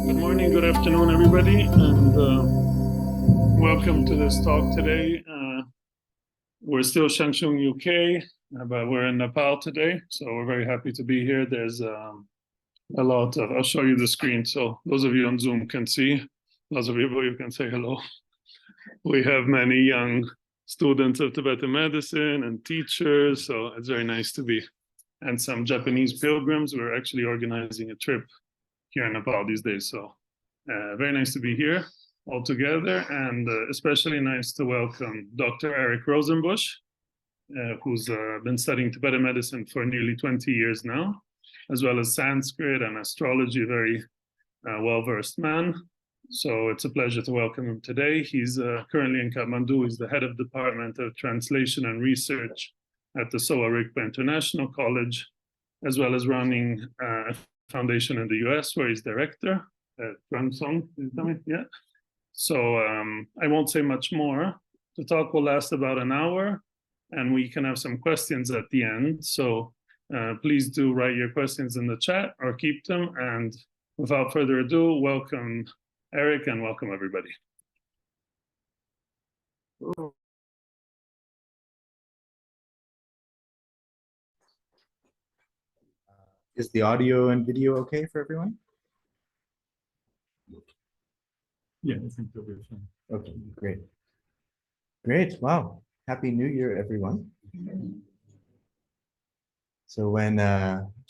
Good morning, good afternoon, everybody, and welcome to this talk today. We're still Shangchung, UK, but we're in Nepal today, so we're very happy to be here. There's a lot of, I'll show you the screen, so those of you on Zoom can see. Those of you can say hello. We have many young students of Tibetan medicine and teachers, so it's very nice to be. And some Japanese pilgrims. We're actually organizing a trip here in Nepal these days. So very nice to be here all together, and especially nice to welcome Dr. Eric Rosenbush, who's been studying Tibetan medicine for nearly 20 years now, as well as Sanskrit and astrology, very well-versed man. So it's a pleasure to welcome him today. He's currently in Kathmandu. He's the head of Department of Translation and Research at the Sowa Rigpa International College, as well as running a foundation in the US where he's director at Song. Yeah. So I won't say much more. The talk will last about an hour, and we can have some questions at the end. So please do write your questions in the chat or keep them. And without further ado, welcome Eric and welcome everybody. Is the audio and video okay for everyone? Yeah, I think they'll be fine. Okay, great. Great, wow. Happy New Year, everyone. So when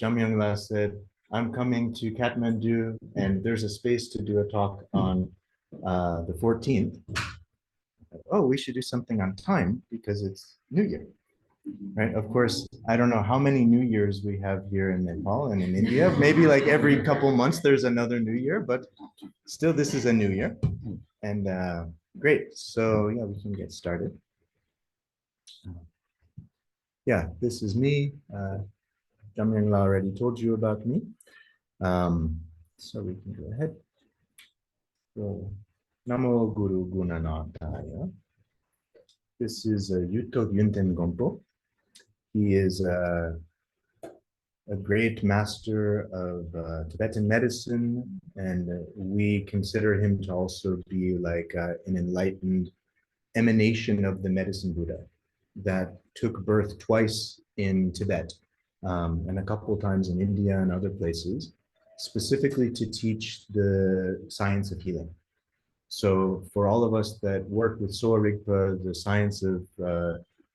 Jamyangla said, I'm coming to Kathmandu and there's a space to do a talk on the 14th, oh, we should do something on time because it's New Year. Right, of course, I don't know how many New Years we have here in Nepal and in India. Maybe like every couple months there's another New Year, but still this is a New Year. And great, so yeah, we can get started. Yeah, this is me. Jamyangla already told you about me. So we can go ahead. So, Namo Guru Gunanataya. This is Yuto Yunten Gompo. He is a great master of Tibetan medicine, and we consider him to also be like an enlightened emanation of the medicine Buddha that took birth twice in Tibet and a couple of times in India and other places, specifically to teach the science of healing. So for all of us that work with Sowa Rigpa, the science of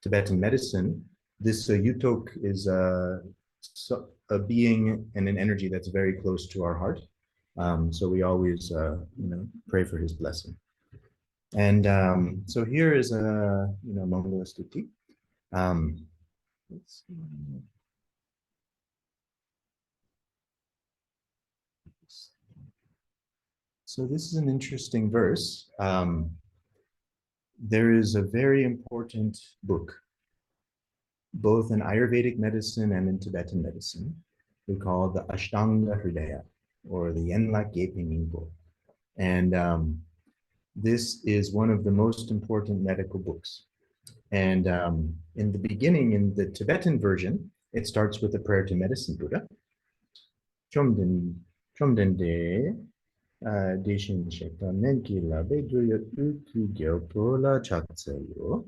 Tibetan medicine, this Yutok is a being and an energy that's very close to our heart. So we always, pray for his blessing. And so here is a, Mangala Stuti. Let's see. So this is an interesting verse. There is a very important book, both in Ayurvedic medicine and in Tibetan medicine, we call the Ashtanga Hridaya, or the Yenla Gepe Ningpo. And this is one of the most important medical books. And in the beginning, in the Tibetan version, it starts with a prayer to medicine Buddha. Chomden de Deshin Shekta Menki Labe Duya Uku Gyopola Chatsayo.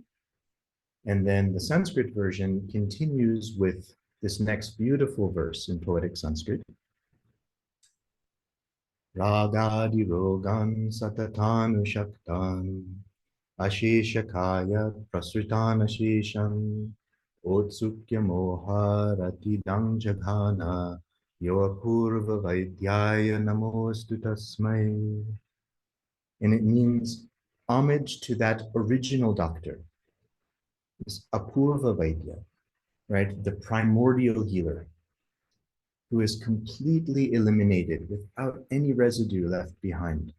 And then the Sanskrit version continues with this next beautiful verse in poetic Sanskrit. Ragadi Rogan Satatanu Shaktan Asheshakaya Prasritan Ashesham Otsukya Moharati Dangjagana Yoapurva Vaidyaya Namostu Tasmai. And it means homage to that original doctor, this Apurva Vaidya, right? The primordial healer who is completely eliminated without any residue left behind.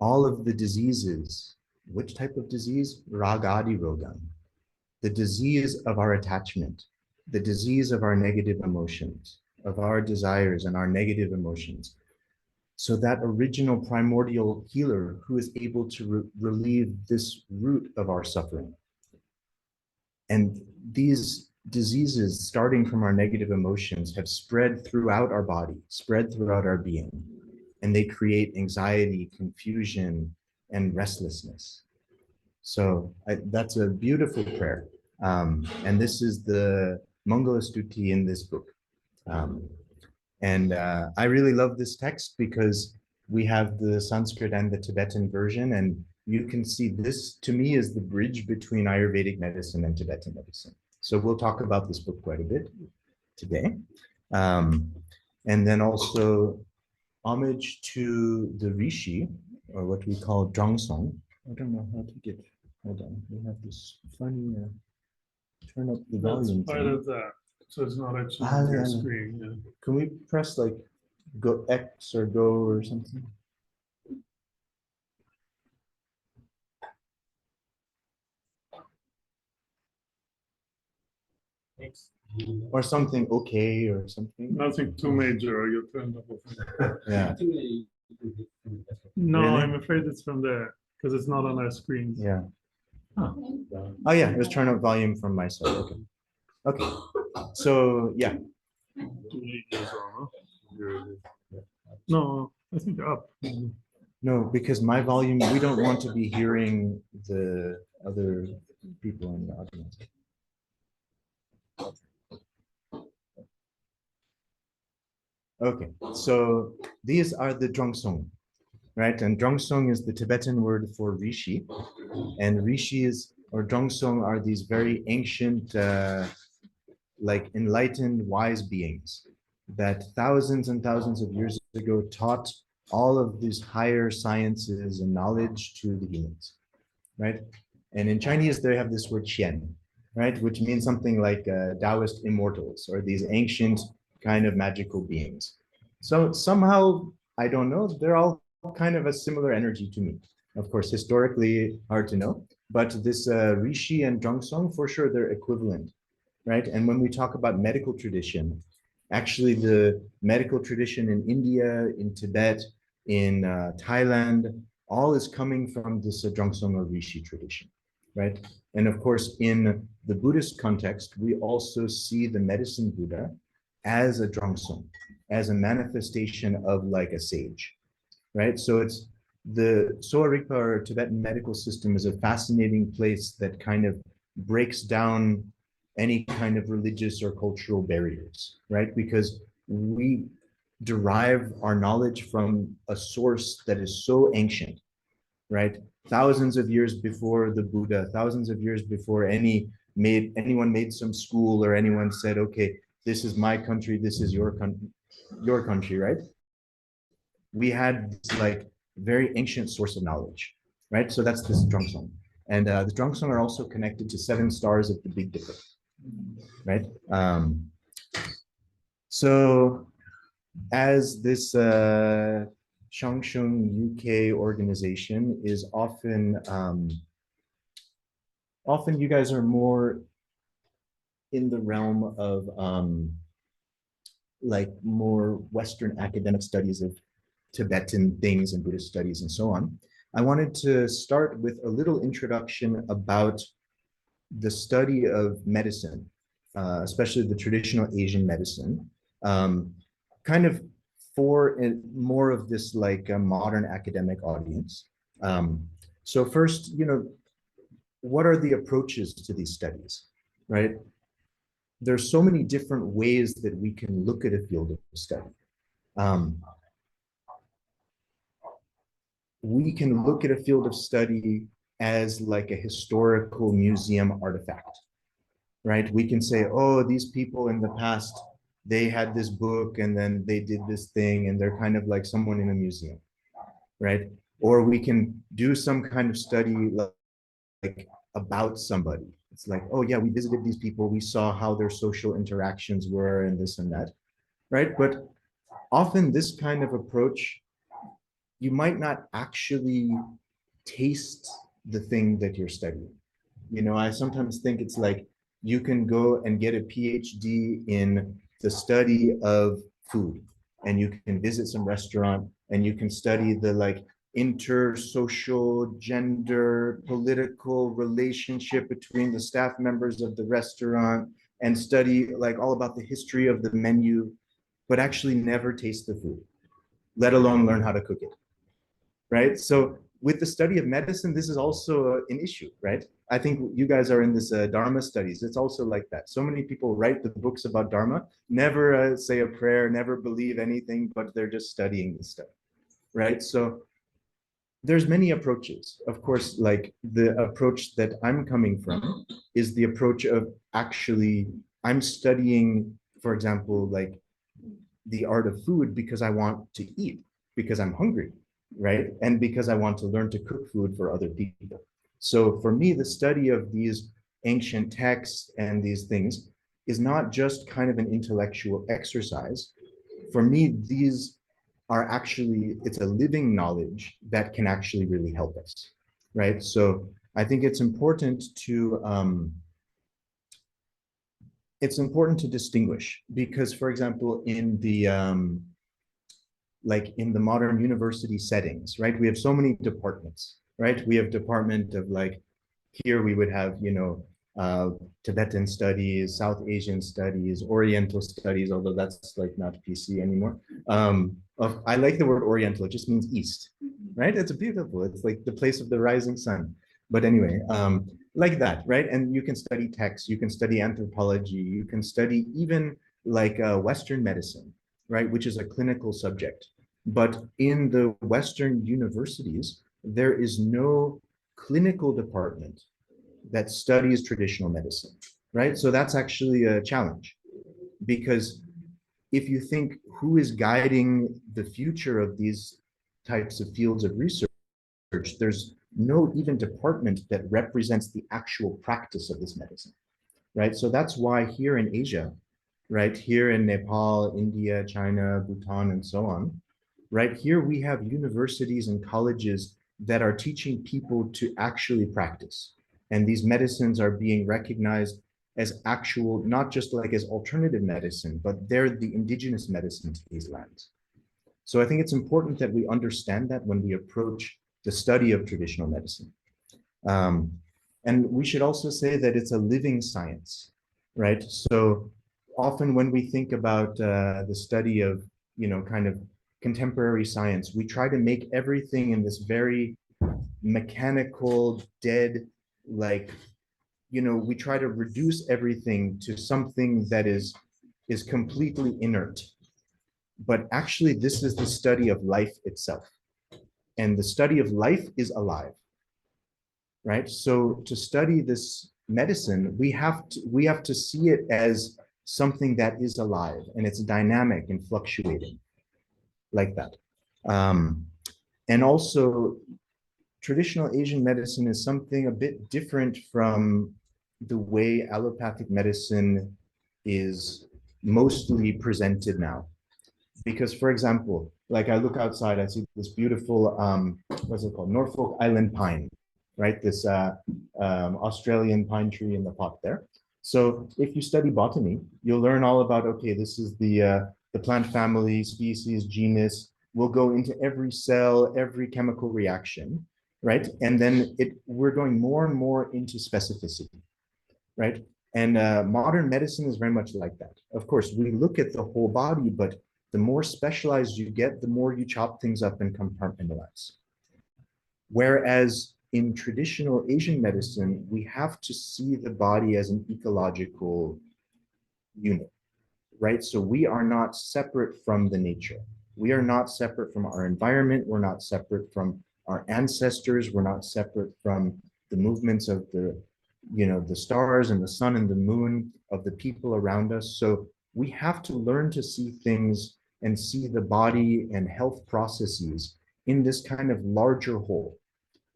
All of the diseases, which type of disease? Ragadi Rogan, the disease of our attachment, the disease of our negative emotions, of our desires and our negative emotions. So that original primordial healer who is able to relieve this root of our suffering. And these diseases, starting from our negative emotions, have spread throughout our body, spread throughout our being. and they create anxiety, confusion, and restlessness. So that's a beautiful prayer. And this is the Mangala Stuti in this book. I really love this text because we have the Sanskrit and the Tibetan version, and you can see this, to me, is the bridge between Ayurvedic medicine and Tibetan medicine. So we'll talk about this book quite a bit today. And then also homage to the Rishi, or what we call Drangsong. I don't know how to get, hold on, we have this funny, turn up the volume. That's part of that. So it's not actually on your screen. Yeah. Can we press like go X or go or something? Or something okay or something. Nothing too major, or you'll turn up. Yeah. No, Really? I'm afraid it's from there because it's not on our screen. Yeah. Huh. Oh yeah, it was turn up volume from my side. Okay. Okay. So yeah. No, I think up. No, because my volume, we don't want to be hearing the other people in the audience. Okay, so these are the Drangsong, right? And Drangsong is the Tibetan word for Rishi. And Rishis or Drangsong are these very ancient, like enlightened, wise beings that thousands and thousands of years ago taught all of these higher sciences and knowledge to the humans, right? And in Chinese, they have this word qian, right? Which means something like Taoist immortals or these ancient kind of magical beings. So somehow, I don't know, they're all kind of a similar energy to me. Of course, historically, hard to know, but this Rishi and Drangsong, for sure, they're equivalent, right? And when we talk about medical tradition, actually the medical tradition in India, in Tibet, in Thailand, all is coming from this Drangsong or Rishi tradition, right? And of course, in the Buddhist context, we also see the medicine Buddha as a Drangsong, as a manifestation of like a sage, right? So it's the Sowa Rigpa or Tibetan medical system is a fascinating place that kind of breaks down any kind of religious or cultural barriers, right? Because we derive our knowledge from a source that is so ancient, right? Thousands of years before the Buddha, thousands of years before anyone made some school or anyone said, okay, this is my country, this is your country, right? We had this like very ancient source of knowledge, right? So that's this Drangsong. And the Drangsong are also connected to 7 stars of the Big Dipper, right? So as this Shangshung UK organization is often, often you guys are more in the realm of like more Western academic studies of Tibetan things and Buddhist studies and so on. I wanted to start with a little introduction about the study of medicine, especially the traditional Asian medicine, kind of for more of this like a modern academic audience. So first, you know, what are the approaches to these studies, right? There's so many different ways that we can look at a field of study. We can look at a field of study as like a historical museum artifact, right? We can say, oh, these people in the past, they had this book and then they did this thing and they're kind of like someone in a museum, right? Or we can do some kind of study like about somebody. It's like, oh yeah, we visited these people, we saw how their social interactions were and this and that, right? But often this kind of approach, you might not actually taste the thing that you're studying. You know, I sometimes think it's like you can go and get a PhD in the study of food, and you can visit some restaurant and you can study the like intersocial, gender, political relationship between the staff members of the restaurant and study like all about the history of the menu, but actually never taste the food, let alone learn how to cook it, right? So with the study of medicine, this is also an issue, right? I think you guys are in this Dharma studies. It's also like that. So many people write the books about Dharma, never say a prayer, never believe anything, but they're just studying this stuff, right? So there's many approaches. Of course, like the approach that I'm coming from is the approach of actually, I'm studying, for example, like the art of food because I want to eat, because I'm hungry, right? And because I want to learn to cook food for other people. So for me, the study of these ancient texts and these things is not just kind of an intellectual exercise. For me, these are actually, it's a living knowledge that can actually really help us, right? So I think it's important to distinguish because, for example, in the like in the modern university settings, right? We have so many departments, right? We have department of like, here we would have, you know, Tibetan studies, South Asian studies, Oriental studies, although that's like not PC anymore. I like the word Oriental, it just means East, right? It's beautiful, it's like the place of the rising sun. But anyway, like that, right? And you can study text, you can study anthropology, you can study even like Western medicine, right? Which is a clinical subject. But in the Western universities, there is no clinical department that studies traditional medicine, right? So that's actually a challenge because if you think who is guiding the future of these types of fields of research, there's no even department that represents the actual practice of this medicine, right? So that's why here in Asia, right, here in Nepal, India, China, Bhutan, and so on, right, here we have universities and colleges that are teaching people to actually practice. And these medicines are being recognized as actual, not just like as alternative medicine, but they're the indigenous medicine to these lands. So I think it's important that we understand that when we approach the study of traditional medicine. And we should also say that it's a living science, right? So often when we think about the study of, you know, kind of contemporary science, we try to make everything in this very mechanical, dead, like, you know, we try to reduce everything to something that is completely inert. But actually, this is the study of life itself. And the study of life is alive, right? So to study this medicine, we have to see it as something that is alive and it's dynamic and fluctuating like that. And also, traditional Asian medicine is something a bit different from the way allopathic medicine is mostly presented now. Because, for example, like I look outside, I see this beautiful, what's it called? Norfolk Island pine, right? This Australian pine tree in the pot there. So if you study botany, you'll learn all about, okay, this is the plant family, species, genus. We'll go into every cell, every chemical reaction, right? And then we're going more and more into specificity, right? And modern medicine is very much like that. Of course, we look at the whole body, but the more specialized you get, the more you chop things up and compartmentalize. Whereas in traditional Asian medicine, we have to see the body as an ecological unit, right? So we are not separate from the nature. We are not separate from our environment. We're not separate from our ancestors. We're not separate from the movements of the, you know, the stars and the sun and the moon, of the people around us. So we have to learn to see things and see the body and health processes in this kind of larger whole.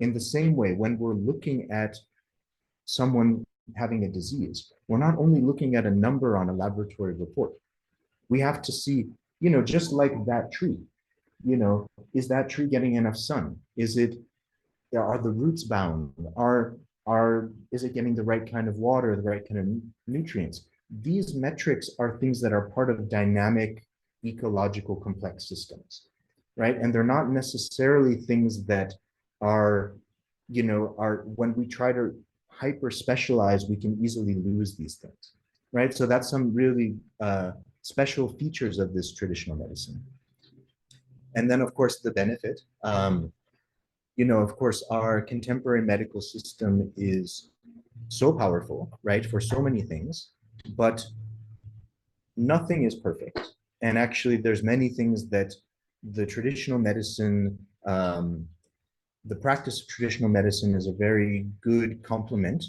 In the same way, when we're looking at someone having a disease, we're not only looking at a number on a laboratory report. We have to see, you know, just like that tree, you know, is that tree getting enough sun? Are the roots bound? Is it getting the right kind of water, the right kind of nutrients? These metrics are things that are part of dynamic ecological complex systems, right? And they're not necessarily things that are, you know, when we try to hyper specialize, we can easily lose these things, right? So that's some really special features of this traditional medicine. And then, of course, the benefit. You know, of course, our contemporary medical system is so powerful, right, for so many things, but nothing is perfect. And actually, there's many things that the traditional medicine, the practice of traditional medicine is a very good complement.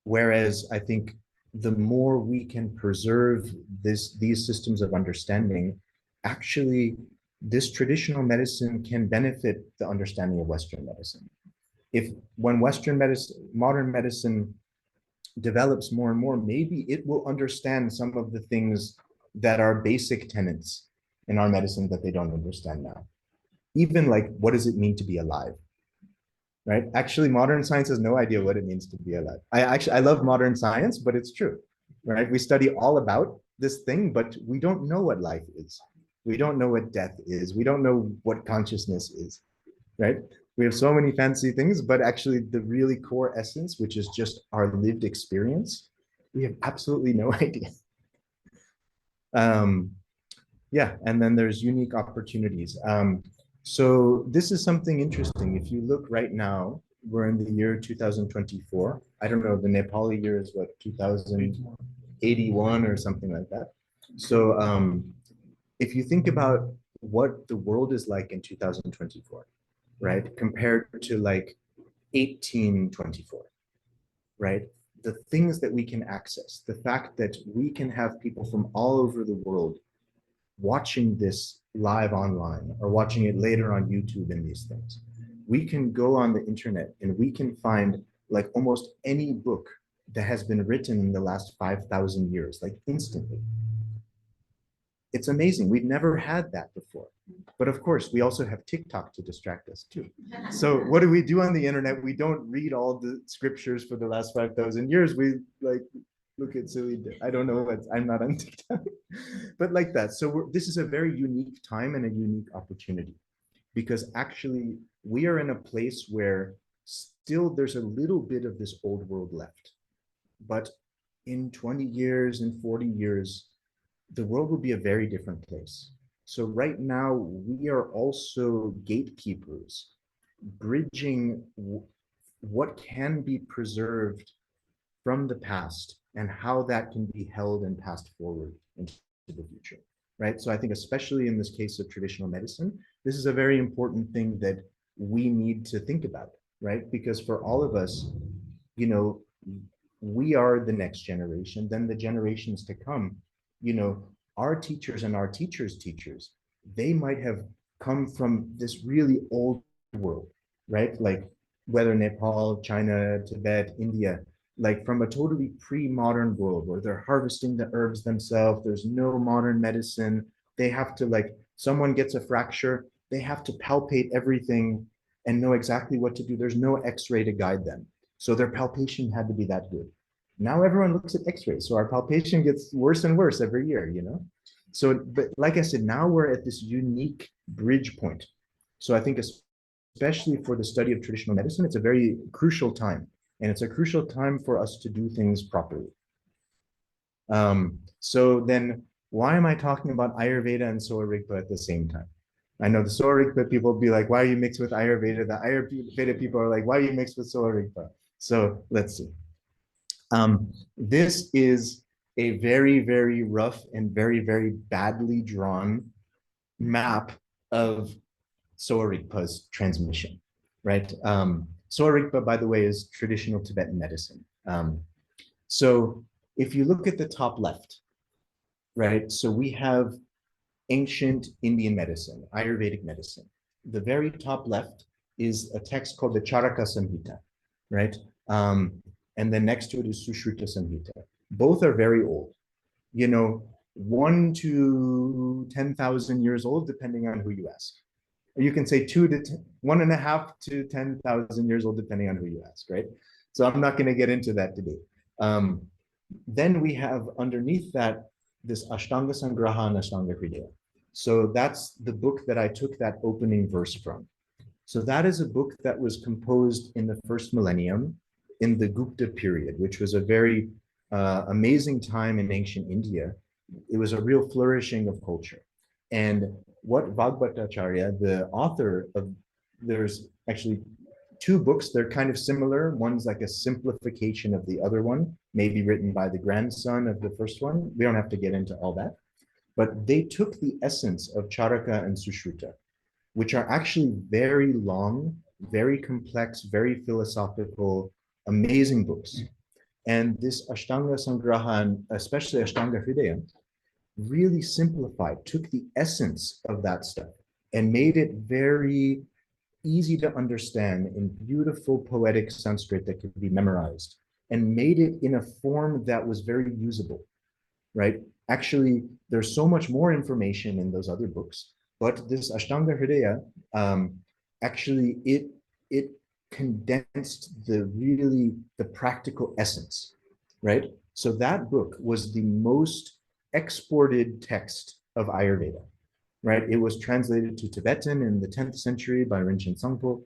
Whereas I think the more we can preserve these systems of understanding, actually, this traditional medicine can benefit the understanding of Western medicine. If when Western medicine, modern medicine develops more and more, maybe it will understand some of the things that are basic tenets in our medicine that they don't understand now. Even like, what does it mean to be alive? Right? Actually, modern science has no idea what it means to be alive. I love modern science, but it's true, right? We study all about this thing, but we don't know what life is. We don't know what death is. We don't know what consciousness is, right? We have so many fancy things, but actually the really core essence, which is just our lived experience, we have absolutely no idea. Yeah, and then there's unique opportunities. So this is something interesting. If you look right now, we're in the year 2024. I don't know, the Nepali year is what, 2081 or something like that. So if you think about what the world is like in 2024, right, compared to like 1824, right? The things that we can access, the fact that we can have people from all over the world watching this live online or watching it later on YouTube and these things. We can go on the internet and we can find like almost any book that has been written in the last 5,000 years, like instantly. It's amazing. We've never had that before. But of course, we also have TikTok to distract us too. So what do we do on the internet? We don't read all the scriptures for the last 5,000 years. We like look at silly, I don't know what, I'm not on TikTok, but like that. So this is a very unique time and a unique opportunity because actually we are in a place where still there's a little bit of this old world left. But in 20 years, in 40 years, the world will be a very different place. So right now we are also gatekeepers, bridging what can be preserved from the past and how that can be held and passed forward into the future, right? So I think especially in this case of traditional medicine, this is a very important thing that we need to think about, right? Because for all of us, you know, we are the next generation, then the generations to come, you know, our teachers and our teachers' teachers, they might have come from this really old world, right? Like whether Nepal, China, Tibet, India, like from a totally pre-modern world where they're harvesting the herbs themselves, there's no modern medicine. They have to like, someone gets a fracture, they have to palpate everything and know exactly what to do. There's no x-ray to guide them. So their palpation had to be that good. Now everyone looks at x-rays. So our palpation gets worse and worse every year, you know? So, but like I said, now we're at this unique bridge point. So I think especially for the study of traditional medicine, it's a very crucial time. And it's a crucial time for us to do things properly. So then why am I talking about Ayurveda and Sowa Rigpa at the same time? I know the Sowa Rigpa people will be like, why are you mixed with Ayurveda? The Ayurveda people are like, why are you mixed with Sowa Rigpa? So let's see. This is a very, very rough and very, very badly drawn map of Sowa Rigpa's transmission, right? Sowa Rigpa, by the way, is traditional Tibetan medicine. So if you look at the top left, right? So we have ancient Indian medicine, Ayurvedic medicine. The very top left is a text called the Charaka Samhita, right? And then next to it is Sushruta Samhita. Both are very old, you know, 1 to 10,000 years old, depending on who you ask. Or you can say 1.5 to 10,000 years old, depending on who you ask, right? So I'm not going to get into that today. Then we have underneath that this Ashtanga Sangraha and Ashtanga Hridaya. So that's the book that I took that opening verse from. So that is a book that was composed in the first millennium in the Gupta period, which was a very amazing time in ancient India. It was a real flourishing of culture. And what Vagbhatacharya, the author of, there's actually two books, they're kind of similar. One's like a simplification of the other one, maybe written by the grandson of the first one. We don't have to get into all that. But they took the essence of Charaka and Sushruta, which are actually very long, very complex, very philosophical, amazing books. And this Ashtanga Sangraha, and especially Ashtanga Hridaya, really simplified, took the essence of that stuff and made it very easy to understand in beautiful poetic Sanskrit that could be memorized, and made it in a form that was very usable, right? Actually, there's so much more information in those other books, but this Ashtanga Hridaya, actually, it condensed the practical essence, right? So that book was the most exported text of Ayurveda, right? It was translated to Tibetan in the 10th century by Rinchen Sangpo.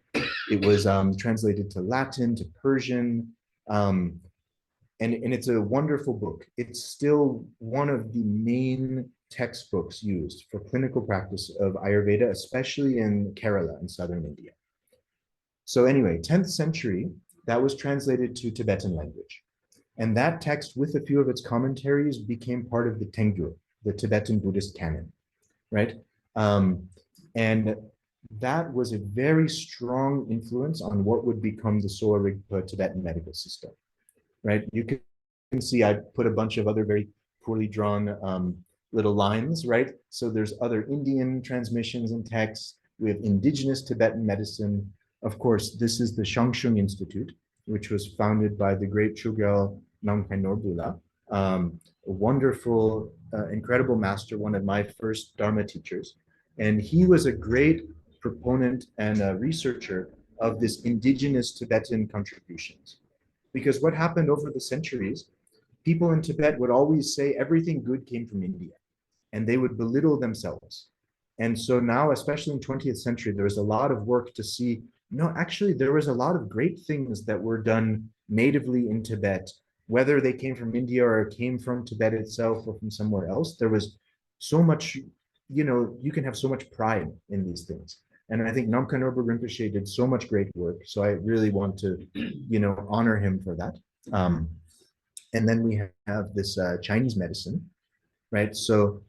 It was translated to Latin, to Persian, and it's a wonderful book. It's still one of the main textbooks used for clinical practice of Ayurveda, especially in Kerala in southern India. So anyway, 10th century, that was translated to Tibetan language. And that text, with a few of its commentaries, became part of the Tengyur, the Tibetan Buddhist canon, right? And that was a very strong influence on what would become the Sowa Rigpa Tibetan medical system, right? You can see I put a bunch of other very poorly drawn little lines, right? So there's other Indian transmissions and texts. We have indigenous Tibetan medicine. Of course, this is the Shangshung Institute, which was founded by the great Chogyal Namkhai Norbulla, a wonderful, incredible master, one of my first Dharma teachers. And he was a great proponent and a researcher of this indigenous Tibetan contributions. Because what happened over the centuries, people in Tibet would always say everything good came from India, and they would belittle themselves. And so now, especially in 20th century, there was a lot of work to see, no, actually, there was a lot of great things that were done natively in Tibet, whether they came from India or came from Tibet itself or from somewhere else. There was so much, you can have so much pride in these things. And I think Namkhai Norbu Rinpoche did so much great work. So I really want to, honor him for that. And then we have this Chinese medicine, right? So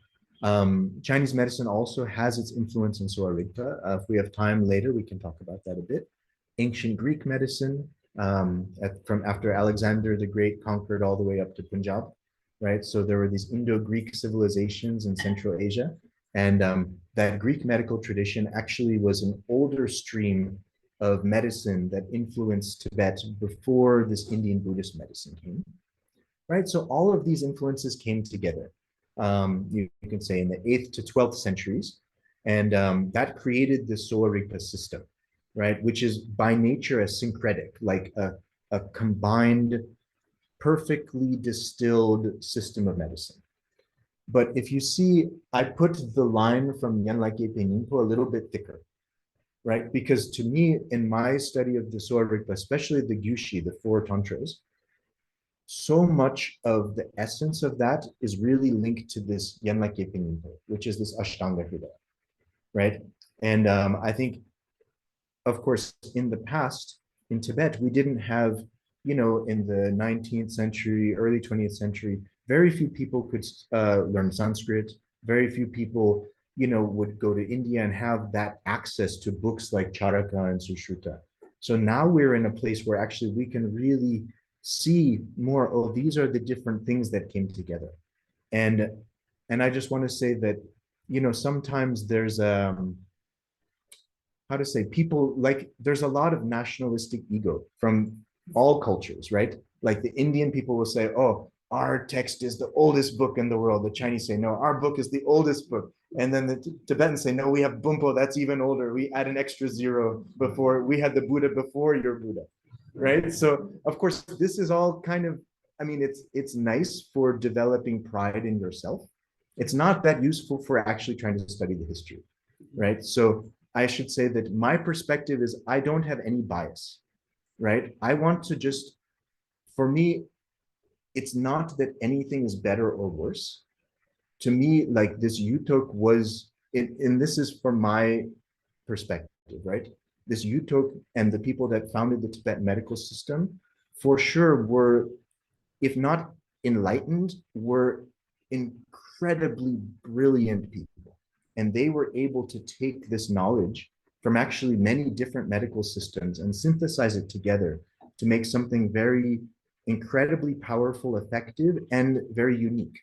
Chinese medicine also has its influence in Sowa Rigpa. If we have time later, we can talk about that a bit. Ancient Greek medicine, from after Alexander the Great conquered all the way up to Punjab, right? So there were these Indo-Greek civilizations in Central Asia. And that Greek medical tradition actually was an older stream of medicine that influenced Tibet before this Indian Buddhist medicine came, right? So all of these influences came together, you can say in the 8th to 12th centuries. And that created the Sowa Rigpa system, right? Which is by nature a syncretic, like a combined, perfectly distilled system of medicine. But if you see, I put the line from Yanlake Peninpo a little bit thicker, right? Because to me, in my study of the Sowa Rigpa, especially the Gyushi, the 4 tantras, so much of the essence of that is really linked to this Yanlake Peninpo, which is this Ashtanga Hridaya, right? And I think, of course, in the past, in Tibet, we didn't have, in the 19th century, early 20th century, very few people could learn Sanskrit. Very few people, would go to India and have that access to books like Charaka and Sushruta. So now we're in a place where actually we can really see more, oh, these are the different things that came together. And I just want to say that, sometimes there's how to say, people, like, there's a lot of nationalistic ego from all cultures, right? Like the Indian people will say, oh, our text is the oldest book in the world. The Chinese say, no, our book is the oldest book. And then the Tibetans say, no, we have Bumpo, that's even older. We add an extra 0 before, we had the Buddha before your Buddha, right? So of course, this is all kind of, I mean, it's nice for developing pride in yourself. It's not that useful for actually trying to study the history, right? So I should say that my perspective is I don't have any bias, right? I want to just, for me, it's not that anything is better or worse. To me, like, this Yutok was and this is from my perspective, right? This Yutok and the people that founded the Tibetan medical system, for sure, were, if not enlightened, were incredibly brilliant people. And they were able to take this knowledge from actually many different medical systems and synthesize it together to make something very incredibly powerful, effective, and very unique.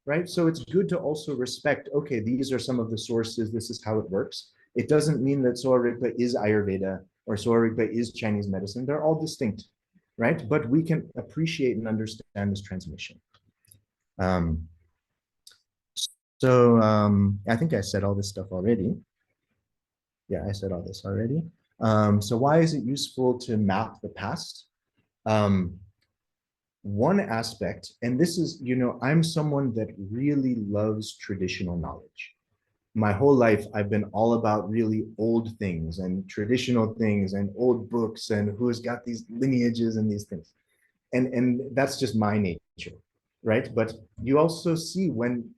Right? So it's good to also respect, okay, these are some of the sources, this is how it works. It doesn't mean that Sowa Rigpa is Ayurveda or Sowa Rigpa is Chinese medicine. They're all distinct, right? But we can appreciate and understand this transmission. I think I said all this stuff already. Yeah, I said all this already. So why is it useful to map the past? One aspect, and this is, I'm someone that really loves traditional knowledge. My whole life, I've been all about really old things and traditional things and old books and who's got these lineages and these things. And that's just my nature, right? But you also see when,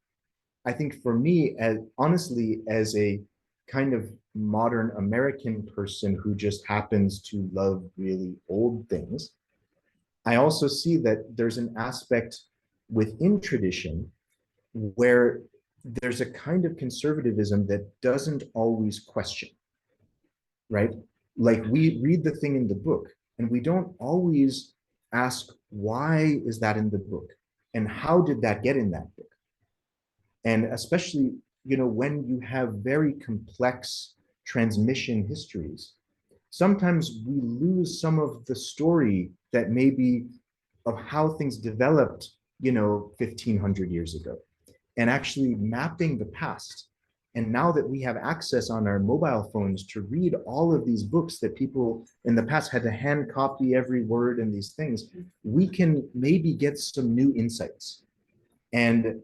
I think for me, as honestly, as a kind of modern American person who just happens to love really old things, I also see that there's an aspect within tradition where there's a kind of conservatism that doesn't always question, right? Like we read the thing in the book and we don't always ask, why is that in the book? And how did that get in that book? And especially, when you have very complex transmission histories, sometimes we lose some of the story that maybe of how things developed, 1500 years ago, and actually mapping the past. And now that we have access on our mobile phones to read all of these books that people in the past had to hand copy every word and these things, we can maybe get some new insights. And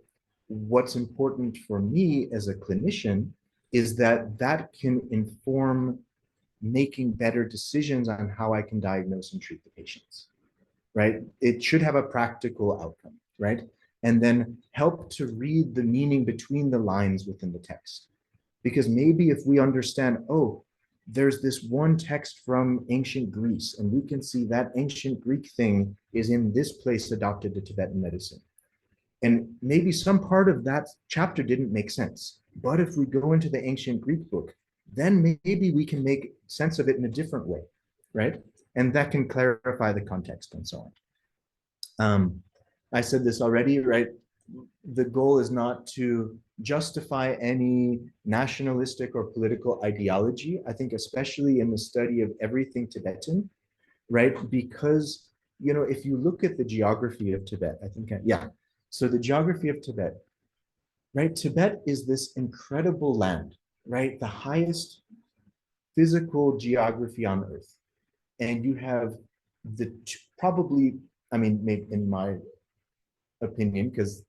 what's important for me as a clinician is that that can inform making better decisions on how I can diagnose and treat the patients, right? It should have a practical outcome, right? And then help to read the meaning between the lines within the text. Because maybe if we understand, oh, there's this one text from ancient Greece, and we can see that ancient Greek thing is in this place adopted to Tibetan medicine. And maybe some part of that chapter didn't make sense. But if we go into the ancient Greek book, then maybe we can make sense of it in a different way, right? And that can clarify the context and so on. I said this already, right? The goal is not to justify any nationalistic or political ideology. I think especially in the study of everything Tibetan, right? Because, if you look at the geography of Tibet, I think, yeah. So the geography of Tibet, right? Tibet is this incredible land, right? The highest physical geography on earth. And you have probably, I mean, maybe in my opinion, because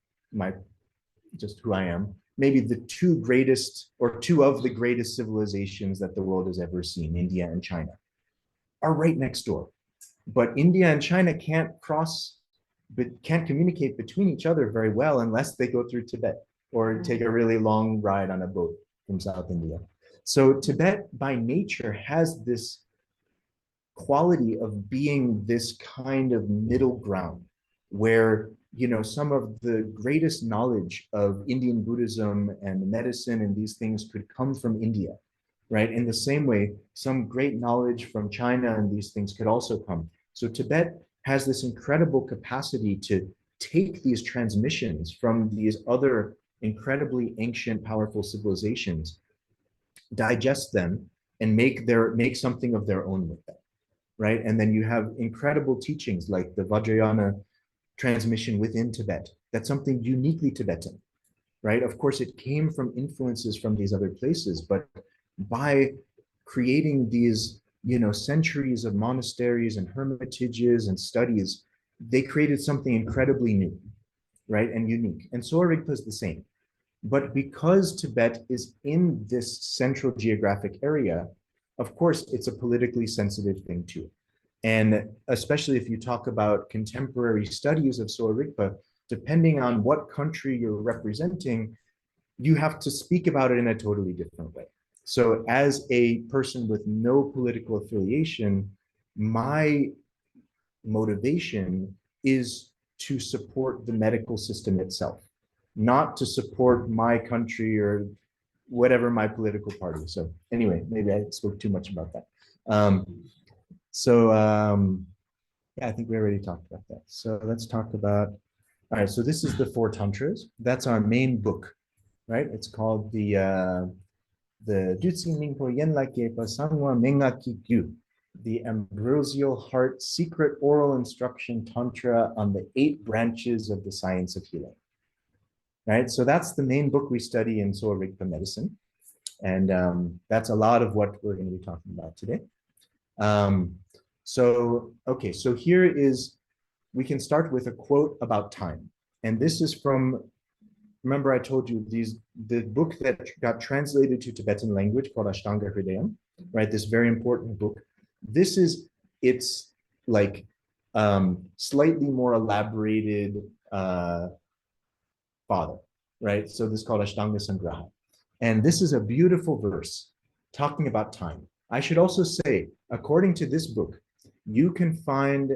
just who I am, maybe the two greatest or two of the greatest civilizations that the world has ever seen, India and China, are right next door. But India and China can't communicate between each other very well unless they go through Tibet or take a really long ride on a boat from South India. So Tibet by nature has this quality of being this kind of middle ground where, some of the greatest knowledge of Indian Buddhism and medicine and these things could come from India, right? In the same way, some great knowledge from China and these things could also come. So Tibet has this incredible capacity to take these transmissions from these other incredibly ancient, powerful civilizations, digest them, and make something of their own with them, right? And then you have incredible teachings like the Vajrayana transmission within Tibet. That's something uniquely Tibetan, right? Of course, it came from influences from these other places, but by creating these, centuries of monasteries and hermitages and studies, they created something incredibly new, right? And unique. And Sowa Rigpa is the same. But because Tibet is in this central geographic area, of course, it's a politically sensitive thing too. And especially if you talk about contemporary studies of Sowa Rigpa, depending on what country you're representing, you have to speak about it in a totally different way. So as a person with no political affiliation, my motivation is to support the medical system itself, not to support my country or whatever my political party. So anyway, maybe I spoke too much about that. Yeah, I think we already talked about that. So let's talk about, all right, so this is the four tantras. That's our main book, right? It's called the Jutsi Ningpo Yenlakepa Sangwa Mengakikyu, the Ambrosial Heart Secret Oral Instruction Tantra on the 8 branches of the science of healing. Right, so that's the main book we study in Sowa Rigpa medicine. And that's a lot of what we're going to be talking about today. Okay, so here is, we can start with a quote about time. And this is from, remember I told you the book that got translated to Tibetan language called Ashtanga Hridayam, right? This very important book. This is, it's like slightly more elaborated father, right? So this is called Ashtanga Sangraha. And this is a beautiful verse talking about time. I should also say, according to this book, you can find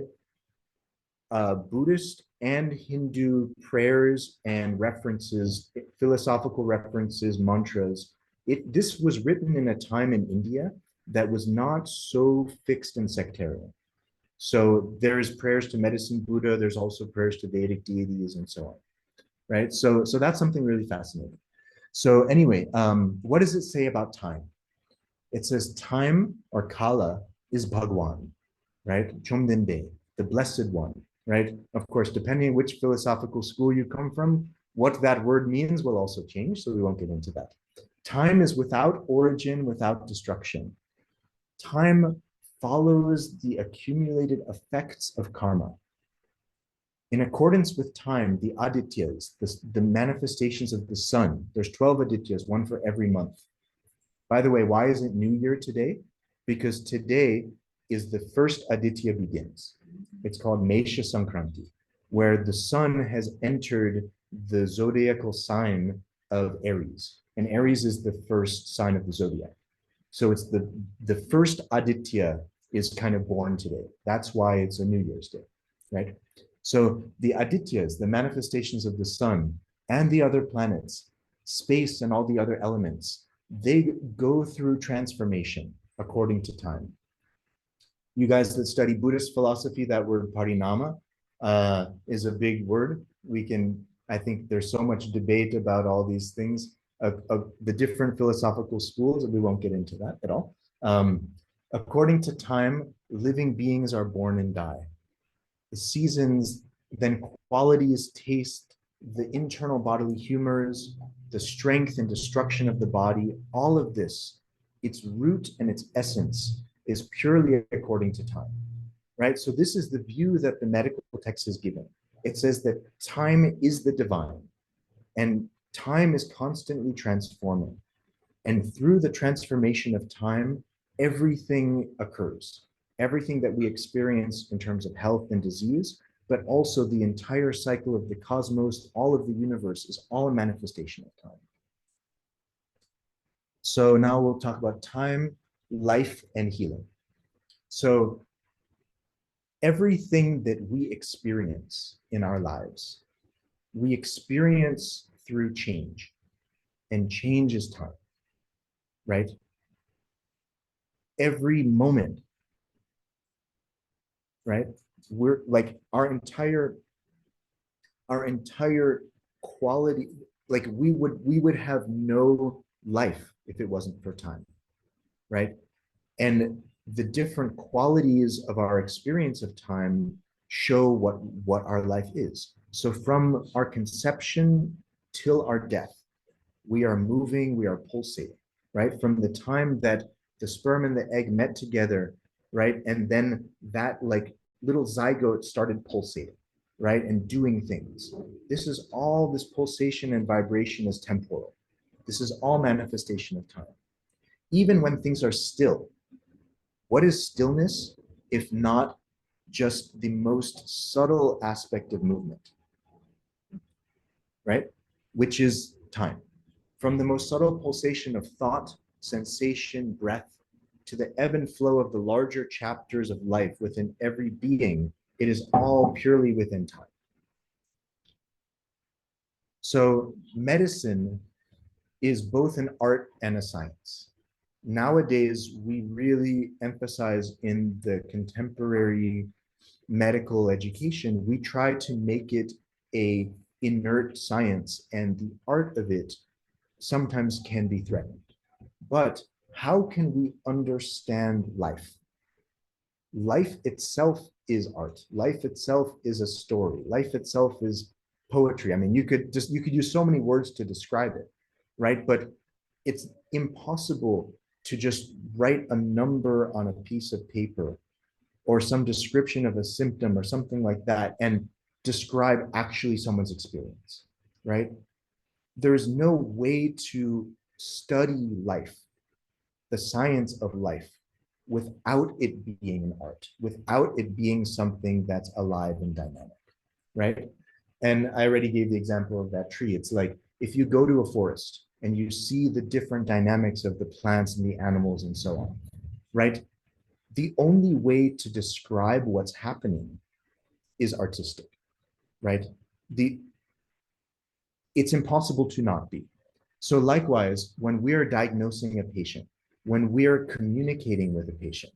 Buddhist and Hindu prayers and references, philosophical references, mantras. This was written in a time in India that was not so fixed and sectarian. So there's prayers to medicine Buddha, there's also prayers to Vedic deities and so on, right? So that's something really fascinating. So anyway, what does it say about time? It says time, or Kala, is Bhagwan, right? Chomdende, the blessed one, right? Of course, depending on which philosophical school you come from, what that word means will also change, so we won't get into that. Time is without origin, without destruction. Time follows the accumulated effects of karma. In accordance with time, the adityas, the manifestations of the sun, there's 12 adityas, one for every month. By the way, why isn't New Year today? Because today is the first aditya begins. It's called Mesha Sankranti, where the sun has entered the zodiacal sign of Aries. And Aries is the first sign of the zodiac. So it's the first aditya is kind of born today. That's why it's a New Year's Day, right? So the adityas, the manifestations of the sun and the other planets, space and all the other elements, they go through transformation according to time. You guys that study Buddhist philosophy, that word parinama is a big word. I think there's so much debate about all these things of the different philosophical schools, and we won't get into that at all. According to time, living beings are born and die. The seasons, then qualities, taste, the internal bodily humors, the strength and destruction of the body, all of this, its root and its essence is purely according to time, right? So this is the view that the medical text is given. It says that time is the divine and time is constantly transforming. And through the transformation of time, everything occurs. Everything that we experience in terms of health and disease, but also the entire cycle of the cosmos, all of the universe is all a manifestation of time. So now we'll talk about time, life, and healing. So everything that we experience in our lives, we experience through change, and change is time, right? Every moment, right? We're like our entire quality, like we would have no life if it wasn't for time, right? And the different qualities of our experience of time show what our life is. So from our conception till our death, we are moving, we are pulsating, right? From the time that the sperm and the egg met together, right? And then that like little zygote started pulsating, right? And doing things. This is all, this pulsation and vibration is temporal. This is all manifestation of time. Even when things are still, what is stillness if not just the most subtle aspect of movement, right? Which is time. From the most subtle pulsation of thought, sensation, breath, to the ebb and flow of the larger chapters of life within every being, it is all purely within time. So medicine is both an art and a science. Nowadays, we really emphasize in the contemporary medical education, we try to make it a inert science, and the art of it sometimes can be threatened. But how can we understand life? Life itself is art. Life itself is a story. Life itself is poetry. I mean, you could use so many words to describe it, right? But it's impossible to just write a number on a piece of paper or some description of a symptom or something like that and describe actually someone's experience, right? There's no way to study life, the science of life, without it being an art, without it being something that's alive and dynamic, right? And I already gave the example of that tree. It's like if you go to a forest and you see the different dynamics of the plants and the animals and so on, right? The only way to describe what's happening is artistic, right? It's impossible to not be. So likewise, when we're diagnosing a patient, when we're communicating with a patient,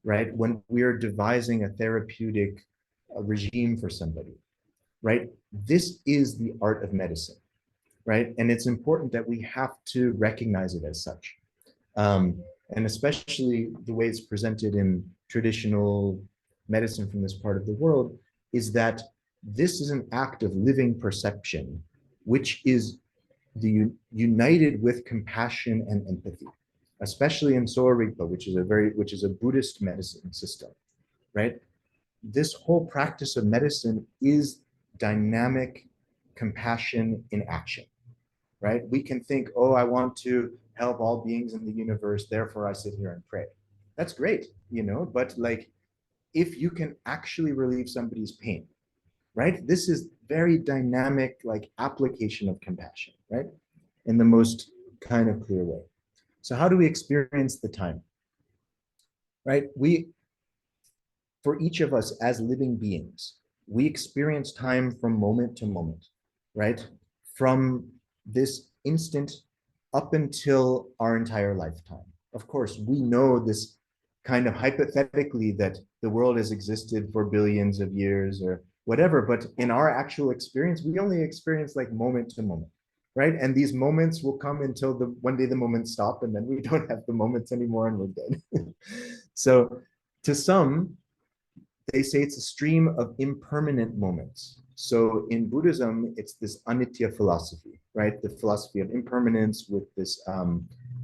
right? When we're devising a therapeutic regime for somebody, right? This is the art of medicine, right? And it's important that we have to recognize it as such. And especially the way it's presented in traditional medicine from this part of the world is that this is an act of living perception, which is united with compassion and empathy, especially in Sowa Rigpa, which is a Buddhist medicine system, right? This whole practice of medicine is dynamic compassion in action, right? We can think, oh, I want to help all beings in the universe, therefore I sit here and pray. That's great, but like, if you can actually relieve somebody's pain, right? This is very dynamic, like application of compassion, right? In the most kind of clear way. So how do we experience the time, right? For each of us as living beings, we experience time from moment to moment, right? From this instant up until our entire lifetime. Of course, we know this kind of hypothetically that the world has existed for billions of years or whatever, but in our actual experience, we only experience like moment to moment, right? And these moments will come until one day the moments stop and then we don't have the moments anymore and we're dead. So to some, they say it's a stream of impermanent moments. So in Buddhism, it's this anitya philosophy, right? The philosophy of impermanence with this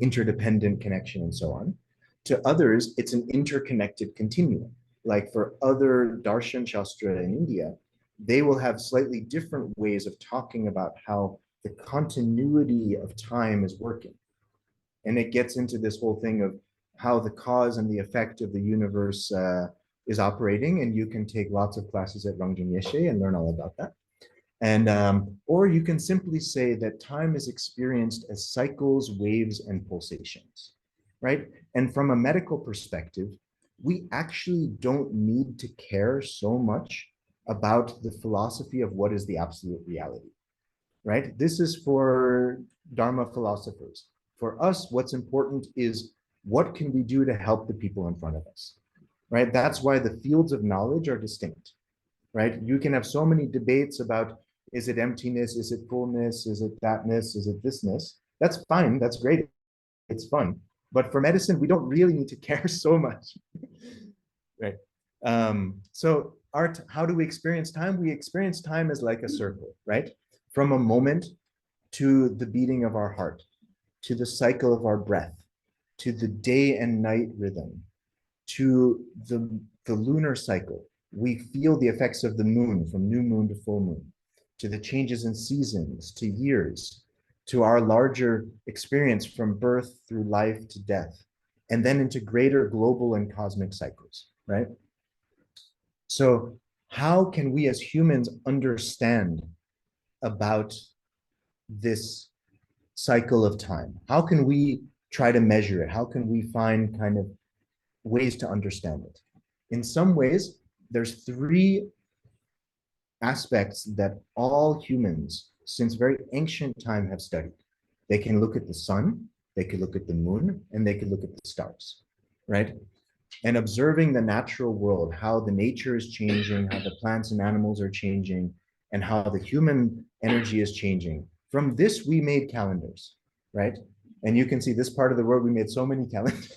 interdependent connection and so on. To others, it's an interconnected continuum. Like for other darshan shastra in India, they will have slightly different ways of talking about how the continuity of time is working. And it gets into this whole thing of how the cause and the effect of the universe is operating, and you can take lots of classes at Rangjung Yeshe and learn all about that. And or you can simply say that time is experienced as cycles, waves, and pulsations, right? And from a medical perspective, we actually don't need to care so much about the philosophy of what is the absolute reality, right? This is for Dharma philosophers. For us, what's important is what can we do to help the people in front of us, right? That's why the fields of knowledge are distinct, right? You can have so many debates about, is it emptiness? Is it fullness? Is it thatness? Is it thisness? That's fine. That's great. It's fun. But for medicine, we don't really need to care so much, right? So how do we experience time? We experience time as like a circle, right? From a moment to the beating of our heart, to the cycle of our breath, to the day and night rhythm, to the lunar cycle. We feel the effects of the moon from new moon to full moon, to the changes in seasons, to years, to our larger experience from birth through life to death, and then into greater global and cosmic cycles, right? So how can we as humans understand about this cycle of time? How can we try to measure it? How can we find kind of ways to understand it? In some ways, there's three aspects that all humans since very ancient time have studied. They can look at the sun, they can look at the moon, and they can look at the stars, right? And observing the natural world, how the nature is changing, how the plants and animals are changing, and how the human energy is changing. From this, we made calendars, right? And you can see this part of the world, we made so many calendars,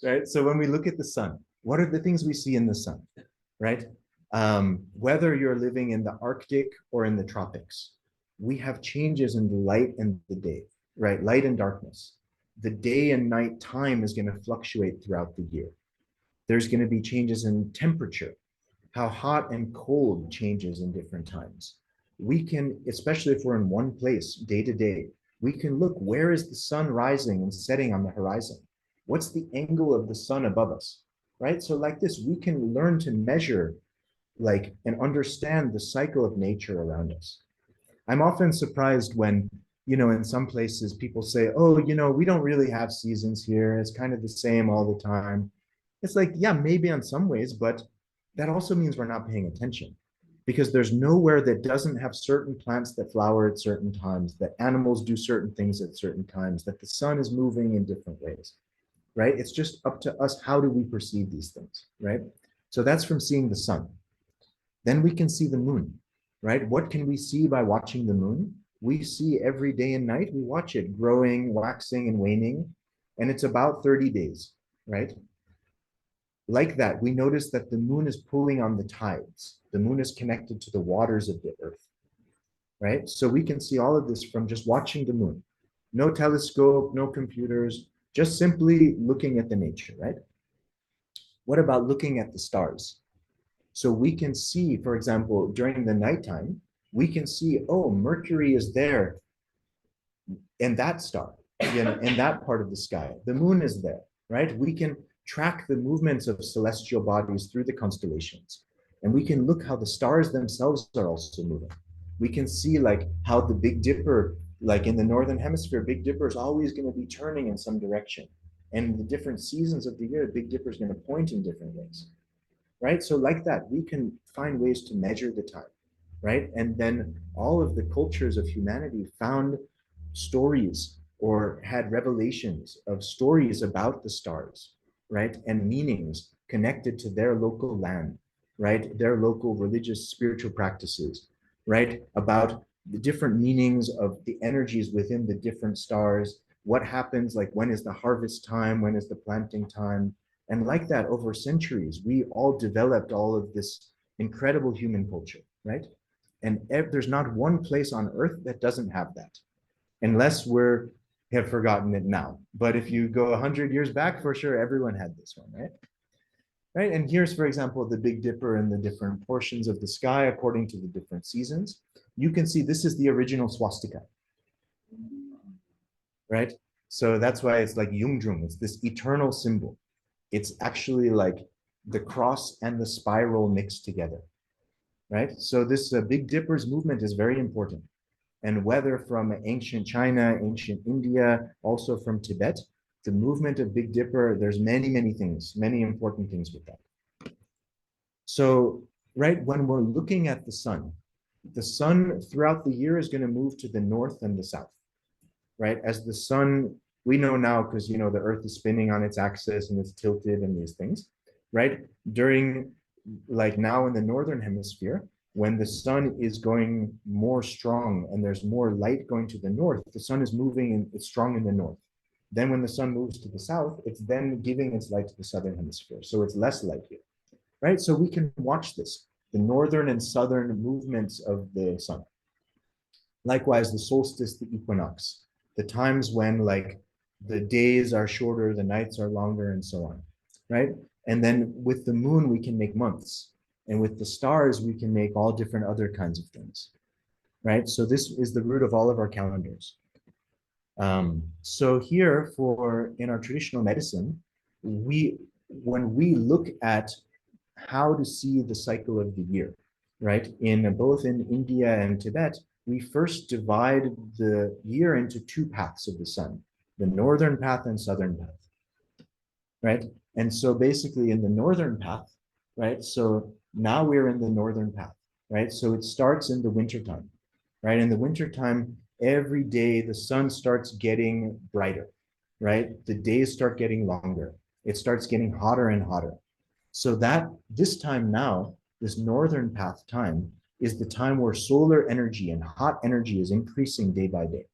right? So when we look at the sun, what are the things we see in the sun, right? Whether you're living in the Arctic or in the tropics, we have changes in the light and the day, right? Light and darkness. The day and night time is going to fluctuate throughout the year. There's going to be changes in temperature, how hot and cold changes in different times. We can, especially if we're in one place day to day, we can look, where is the sun rising and setting on the horizon? What's the angle of the sun above us, right? So like this, we can learn to measure and understand the cycle of nature around us. I'm often surprised when, in some places people say, oh, we don't really have seasons here. It's kind of the same all the time. It's like, yeah, maybe in some ways, but that also means we're not paying attention because there's nowhere that doesn't have certain plants that flower at certain times, that animals do certain things at certain times, that the sun is moving in different ways, right? It's just up to us. How do we perceive these things, right? So that's from seeing the sun. Then we can see the moon, right? What can we see by watching the moon? We see every day and night, we watch it growing, waxing, and waning, and it's about 30 days, right? Like that, we notice that the moon is pulling on the tides. The moon is connected to the waters of the earth, right? So we can see all of this from just watching the moon. No telescope, no computers, just simply looking at the nature, right? What about looking at the stars? So we can see, for example, during the nighttime, we can see, oh, Mercury is there in that star, in that part of the sky. The moon is there, right? We can track the movements of celestial bodies through the constellations. And we can look how the stars themselves are also moving. We can see how the Big Dipper, in the Northern Hemisphere, Big Dipper is always going to be turning in some direction. And the different seasons of the year, Big Dipper is going to point in different ways. Right? So like that, we can find ways to measure the time, right? And then all of the cultures of humanity found stories or had revelations of stories about the stars, right? And meanings connected to their local land, right? Their local religious, spiritual practices, right? About the different meanings of the energies within the different stars, what happens, when is the harvest time, when is the planting time, and like that, over centuries, we all developed all of this incredible human culture, right? And there's not one place on earth that doesn't have that, unless have forgotten it now. But if you go 100 years back, for sure, everyone had this one, right? Right. And here's, for example, the Big Dipper and the different portions of the sky according to the different seasons. You can see this is the original swastika, right? So that's why it's like Yungdrung. It's this eternal symbol. It's actually like the cross and the spiral mixed together, right? So this Big Dipper's movement is very important. And whether from ancient China, ancient India, also from Tibet, the movement of Big Dipper, there's many, many things, many important things with that. So, right, when we're looking at the sun throughout the year is going to move to the north and the south, right? As the sun, we know now because, the earth is spinning on its axis and it's tilted and these things, right? During, now in the northern hemisphere, when the sun is going more strong and there's more light going to the north, the sun is moving and it's strong in the north. Then when the sun moves to the south, it's then giving its light to the southern hemisphere. So it's less light here, right? So we can watch this, the northern and southern movements of the sun. Likewise, the solstice, the equinox, the times when the days are shorter, the nights are longer, and so on, right? And then with the moon, we can make months. And with the stars, we can make all different other kinds of things, right? So this is the root of all of our calendars. So here in our traditional medicine, when we look at how to see the cycle of the year, right? Both in India and Tibet, we first divide the year into two paths of the sun, the northern path and southern path, right? And so basically in the northern path, right? So now we're in the northern path, right? So it starts in the wintertime, right? In the wintertime, every day the sun starts getting brighter, right? The days start getting longer. It starts getting hotter and hotter. So that this time now, this northern path time is the time where solar energy and hot energy is increasing day by day,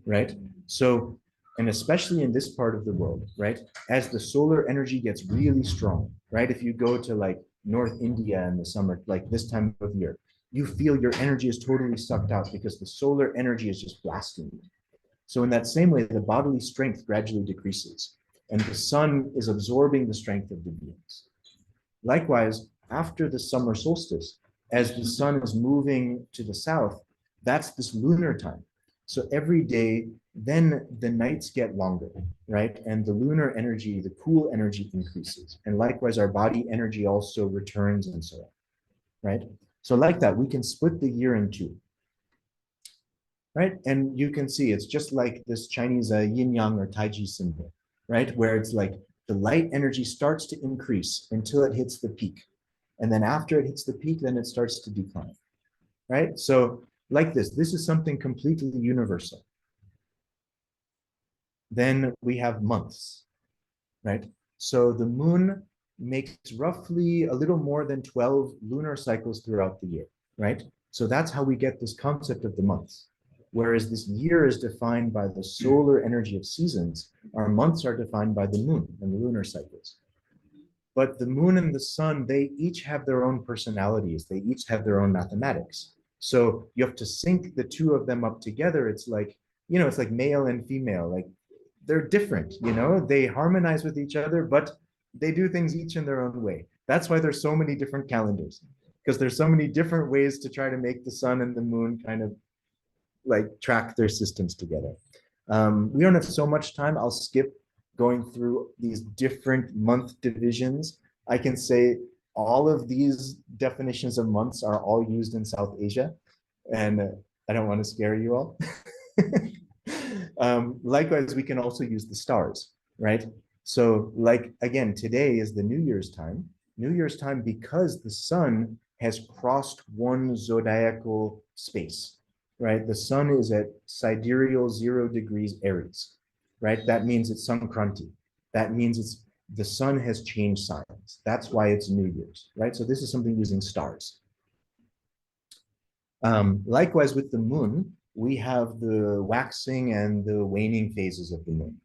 right? So, and especially in this part of the world, right? As the solar energy gets really strong, right? If you go to like North India in the summer, like this time of year, you feel your energy is totally sucked out because the solar energy is just blasting you. So in that same way, the bodily strength gradually decreases and the sun is absorbing the strength of the beings. Likewise, after the summer solstice, as the sun is moving to the south, that's this lunar time. So every day, then the nights get longer, right? And the lunar energy, the cool energy increases. And likewise, our body energy also returns and so on, right? So like that, we can split the year in two, right? And you can see it's just like this Chinese yin yang or Tai Chi symbol, right? Where it's like the light energy starts to increase until it hits the peak. And then after it hits the peak, then it starts to decline, right? So like this is something completely universal. Then we have months, right? So the moon makes roughly a little more than 12 lunar cycles throughout the year, right? So that's how we get this concept of the months. Whereas this year is defined by the solar energy of seasons, our months are defined by the moon and the lunar cycles. But the moon and the sun, they each have their own personalities. They each have their own mathematics. So you have to sync the two of them up together. It's like, you know, it's like male and female. Like they're different, you know, they harmonize with each other, but they do things each in their own way. That's why there's so many different calendars, because there's so many different ways to try to make the sun and the moon kind of like track their systems together. We don't have so much time. I'll skip going through these different month divisions. I can say all of these definitions of months are all used in South Asia, and I don't want to scare you all. Likewise, we can also use the stars, right? So like, again, today is the New Year's time. New Year's time because the sun has crossed one zodiacal space, right? The sun is at sidereal 0 degrees Aries, right? That means it's Sankranti. That means it's the sun has changed signs. That's why it's New Year's, right? So this is something using stars. Likewise with the moon, we have the waxing and the waning phases of the moon,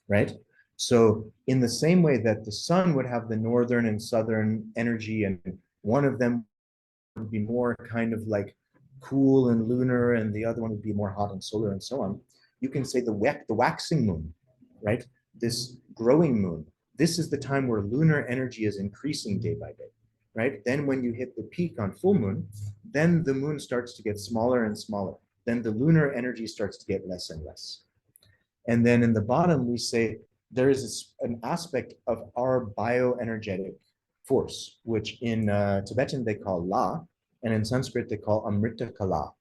right? So in the same way that the sun would have the northern and southern energy, and one of them would be more kind of like cool and lunar, and the other one would be more hot and solar and so on, you can say the waxing moon, right? This growing moon, this is the time where lunar energy is increasing day by day, right? Then when you hit the peak on full moon, then the moon starts to get smaller and smaller. Then the lunar energy starts to get less and less. And then in the bottom, we say there is an aspect of our bioenergetic force, which in Tibetan they call La, and in Sanskrit they call Amrita Kala,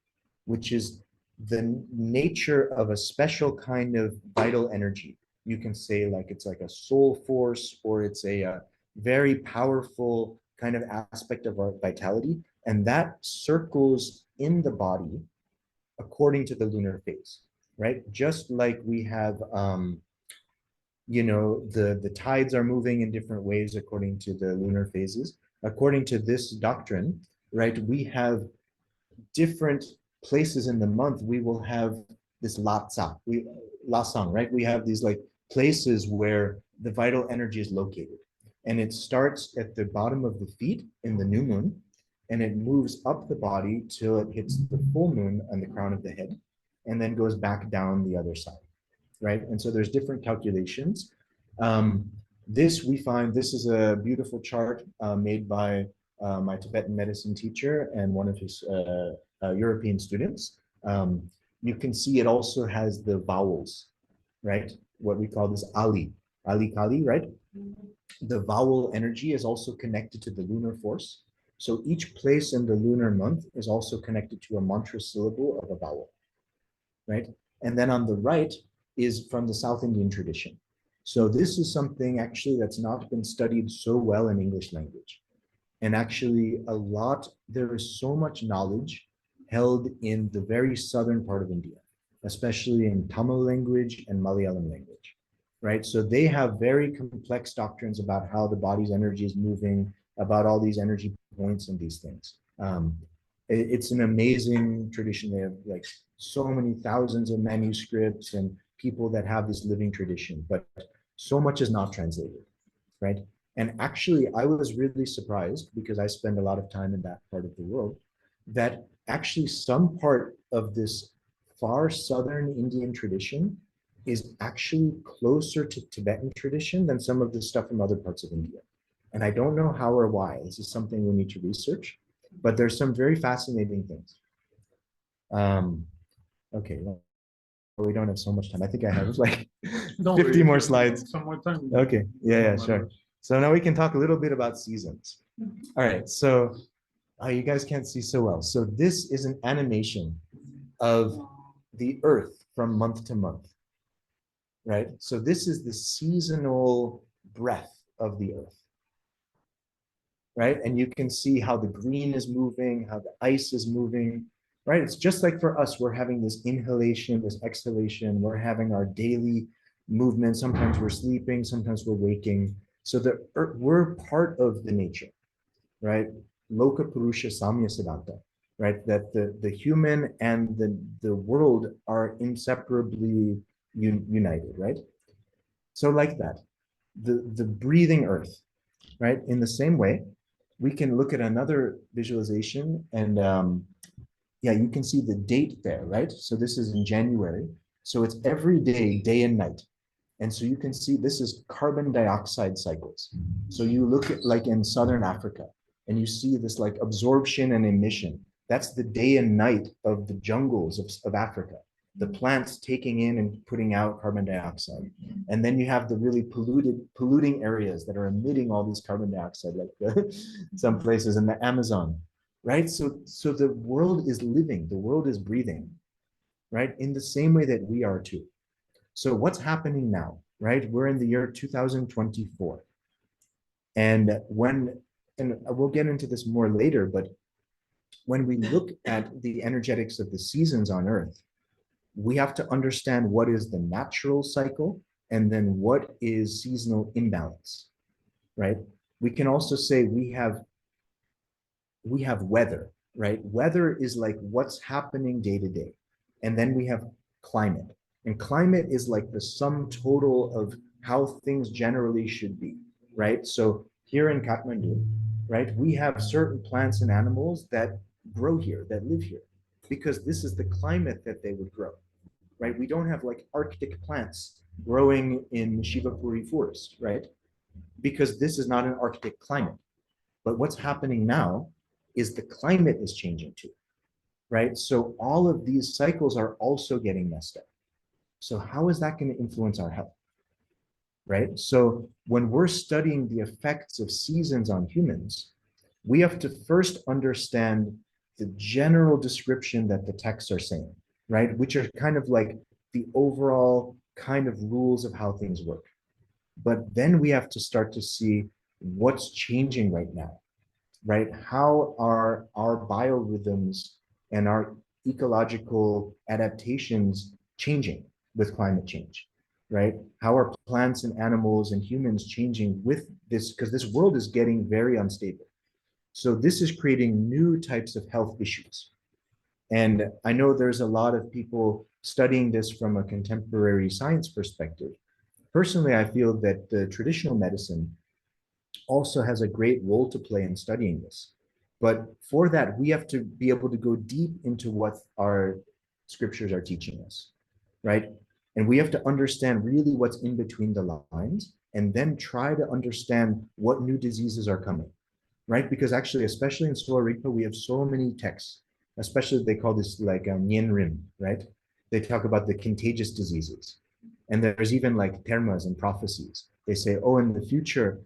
which is the nature of a special kind of vital energy. You can say like it's like a soul force, or it's a very powerful kind of aspect of our vitality, and that circles in the body according to the lunar phase, right? Just like we have, you know, the tides are moving in different ways according to the lunar phases. According to this doctrine, right, we have different places in the month. We will have this latsa, lasang, right? We have these like places where the vital energy is located, and it starts at the bottom of the feet in the new moon, and it moves up the body till it hits the full moon on the crown of the head, and then goes back down the other side, right? And so there's different calculations. This we find, this is a beautiful chart made by my Tibetan medicine teacher and one of his European students. You can see it also has the vowels, right? What we call this Ali Kali, right? The vowel energy is also connected to the lunar force. So each place in the lunar month is also connected to a mantra syllable of a vowel, right? And then on the right is from the South Indian tradition. So this is something actually that's not been studied so well in English language. And actually there is so much knowledge held in the very southern part of India, especially in Tamil language and Malayalam language, right? So they have very complex doctrines about how the body's energy is moving, about all these energy points and these things. It's an amazing tradition. They have like so many thousands of manuscripts and people that have this living tradition, but so much is not translated, right? And actually, I was really surprised because I spend a lot of time in that part of the world, that actually some part of this far southern Indian tradition is actually closer to Tibetan tradition than some of the stuff from other parts of India. And I don't know how or why. This is something we need to research, but there's some very fascinating things. Okay, well, we don't have so much time. I think I have like 50 more slides. Some more time. Okay, yeah, sure. So now we can talk a little bit about seasons. All right, so you guys can't see so well. So this is an animation of the earth from month to month, right? So this is the seasonal breath of the earth, right? And you can see how the green is moving, how the ice is moving, right? It's just like for us, we're having this inhalation, this exhalation, we're having our daily movement. Sometimes we're sleeping, sometimes we're waking. So we're part of the nature, right? Loka Purusha Samya Siddhanta, right? That the human and the world are inseparably united, right? So like that, the breathing earth, right? In the same way, we can look at another visualization and yeah, you can see the date there, right? So this is in January. So it's every day, day and night. And so you can see this is carbon dioxide cycles. So you look at like in Southern Africa and you see this like absorption and emission. That's the day and night of the jungles of Africa, the plants taking in and putting out carbon dioxide. And then you have the really polluting areas that are emitting all this carbon dioxide, like some places in the Amazon, right? So the world is living, the world is breathing, right? In the same way that we are too. So what's happening now, right? We're in the year 2024. And we'll get into this more later, but when we look at the energetics of the seasons on Earth, we have to understand what is the natural cycle and then what is seasonal imbalance, right? We can also say we have weather, right? Weather is like what's happening day to day. And then we have climate. And climate is like the sum total of how things generally should be, right? So here in Kathmandu, right, we have certain plants and animals that grow here, that live here, because this is the climate that they would grow, right? We don't have like Arctic plants growing in Shivapuri forest, right? Because this is not an Arctic climate. But what's happening now is the climate is changing too, right? So all of these cycles are also getting messed up. So how is that going to influence our health, right? So when we're studying the effects of seasons on humans, we have to first understand the general description that the texts are saying, right? Which are kind of like the overall kind of rules of how things work. But then we have to start to see what's changing right now, right? How are our biorhythms and our ecological adaptations changing with climate change, right? How are plants and animals and humans changing with this? Because this world is getting very unstable. So this is creating new types of health issues. And I know there's a lot of people studying this from a contemporary science perspective. Personally, I feel that the traditional medicine also has a great role to play in studying this. But for that, we have to be able to go deep into what our scriptures are teaching us, right? And we have to understand really what's in between the lines and then try to understand what new diseases are coming, right? Because actually, especially in Solar Rigpa, we have so many texts, especially they call this like Nyen Rim, right? They talk about the contagious diseases. And there's even like termas and prophecies. They say, oh, in the future,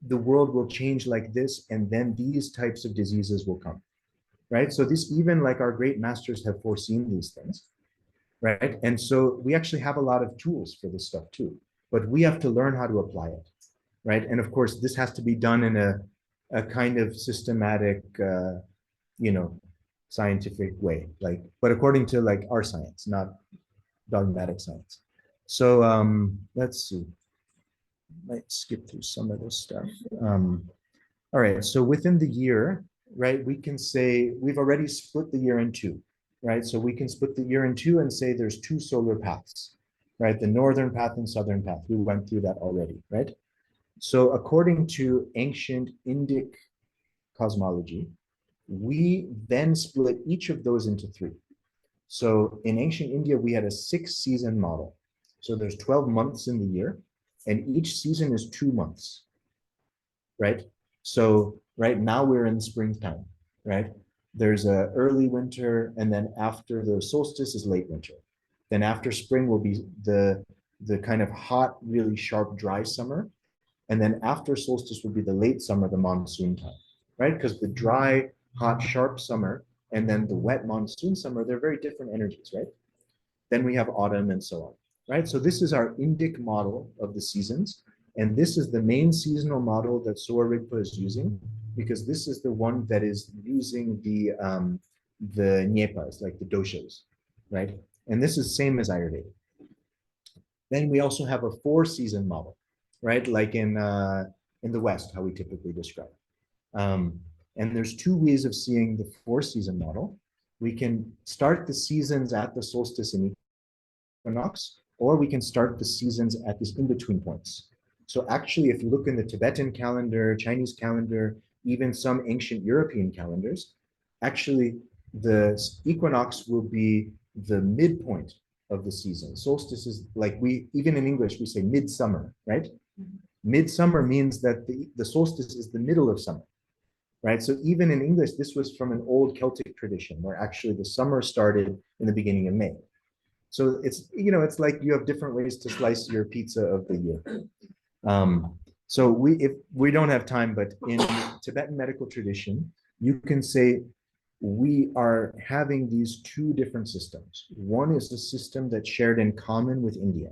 the world will change like this, and then these types of diseases will come, right? So this, even like our great masters have foreseen these things, right? And so we actually have a lot of tools for this stuff too, but we have to learn how to apply it, right? And of course, this has to be done in a kind of systematic, you know, scientific way, like, but according to like our science, not dogmatic science. So let's see. Might skip through some of this stuff. All right, so within the year, right, we can say we've already split the year in two, right? So we can split the year in two and say there's two solar paths, right? The northern path and southern path. We went through that already, right? So according to ancient Indic cosmology, we then split each of those into three. So in ancient India, we had a 6-season model. So there's 12 months in the year, and each season is 2 months, right? So right now we're in springtime, right? There's a early winter, and then after the solstice is late winter. Then after spring will be the kind of hot, really sharp, dry summer. And then after solstice will be the late summer, the monsoon time, right? Because the dry, hot, sharp summer and then the wet monsoon summer, they're very different energies, right? Then we have autumn and so on, right? So this is our Indic model of the seasons. And this is the main seasonal model that Sowa Rigpa is using, because this is the one that is using the nyepas, like the doshas, right? And this is same as Ayurveda. Then we also have a 4-season model, right? Like in the West, how we typically describe. And there's 2 ways of seeing the 4-season model. We can start the seasons at the solstice and equinox, or we can start the seasons at these in-between points. So actually, if you look in the Tibetan calendar, Chinese calendar, even some ancient European calendars, actually the equinox will be the midpoint of the season. Solstice is like, we, even in English, we say midsummer, right? Mm-hmm. Midsummer means that the solstice is the middle of summer, right? So even in English, this was from an old Celtic tradition where actually the summer started in the beginning of May. So it's, you know, it's like you have different ways to slice your pizza of the year. So if we don't have time, but in Tibetan medical tradition, you can say we are having these 2 different systems. One is the system that's shared in common with India,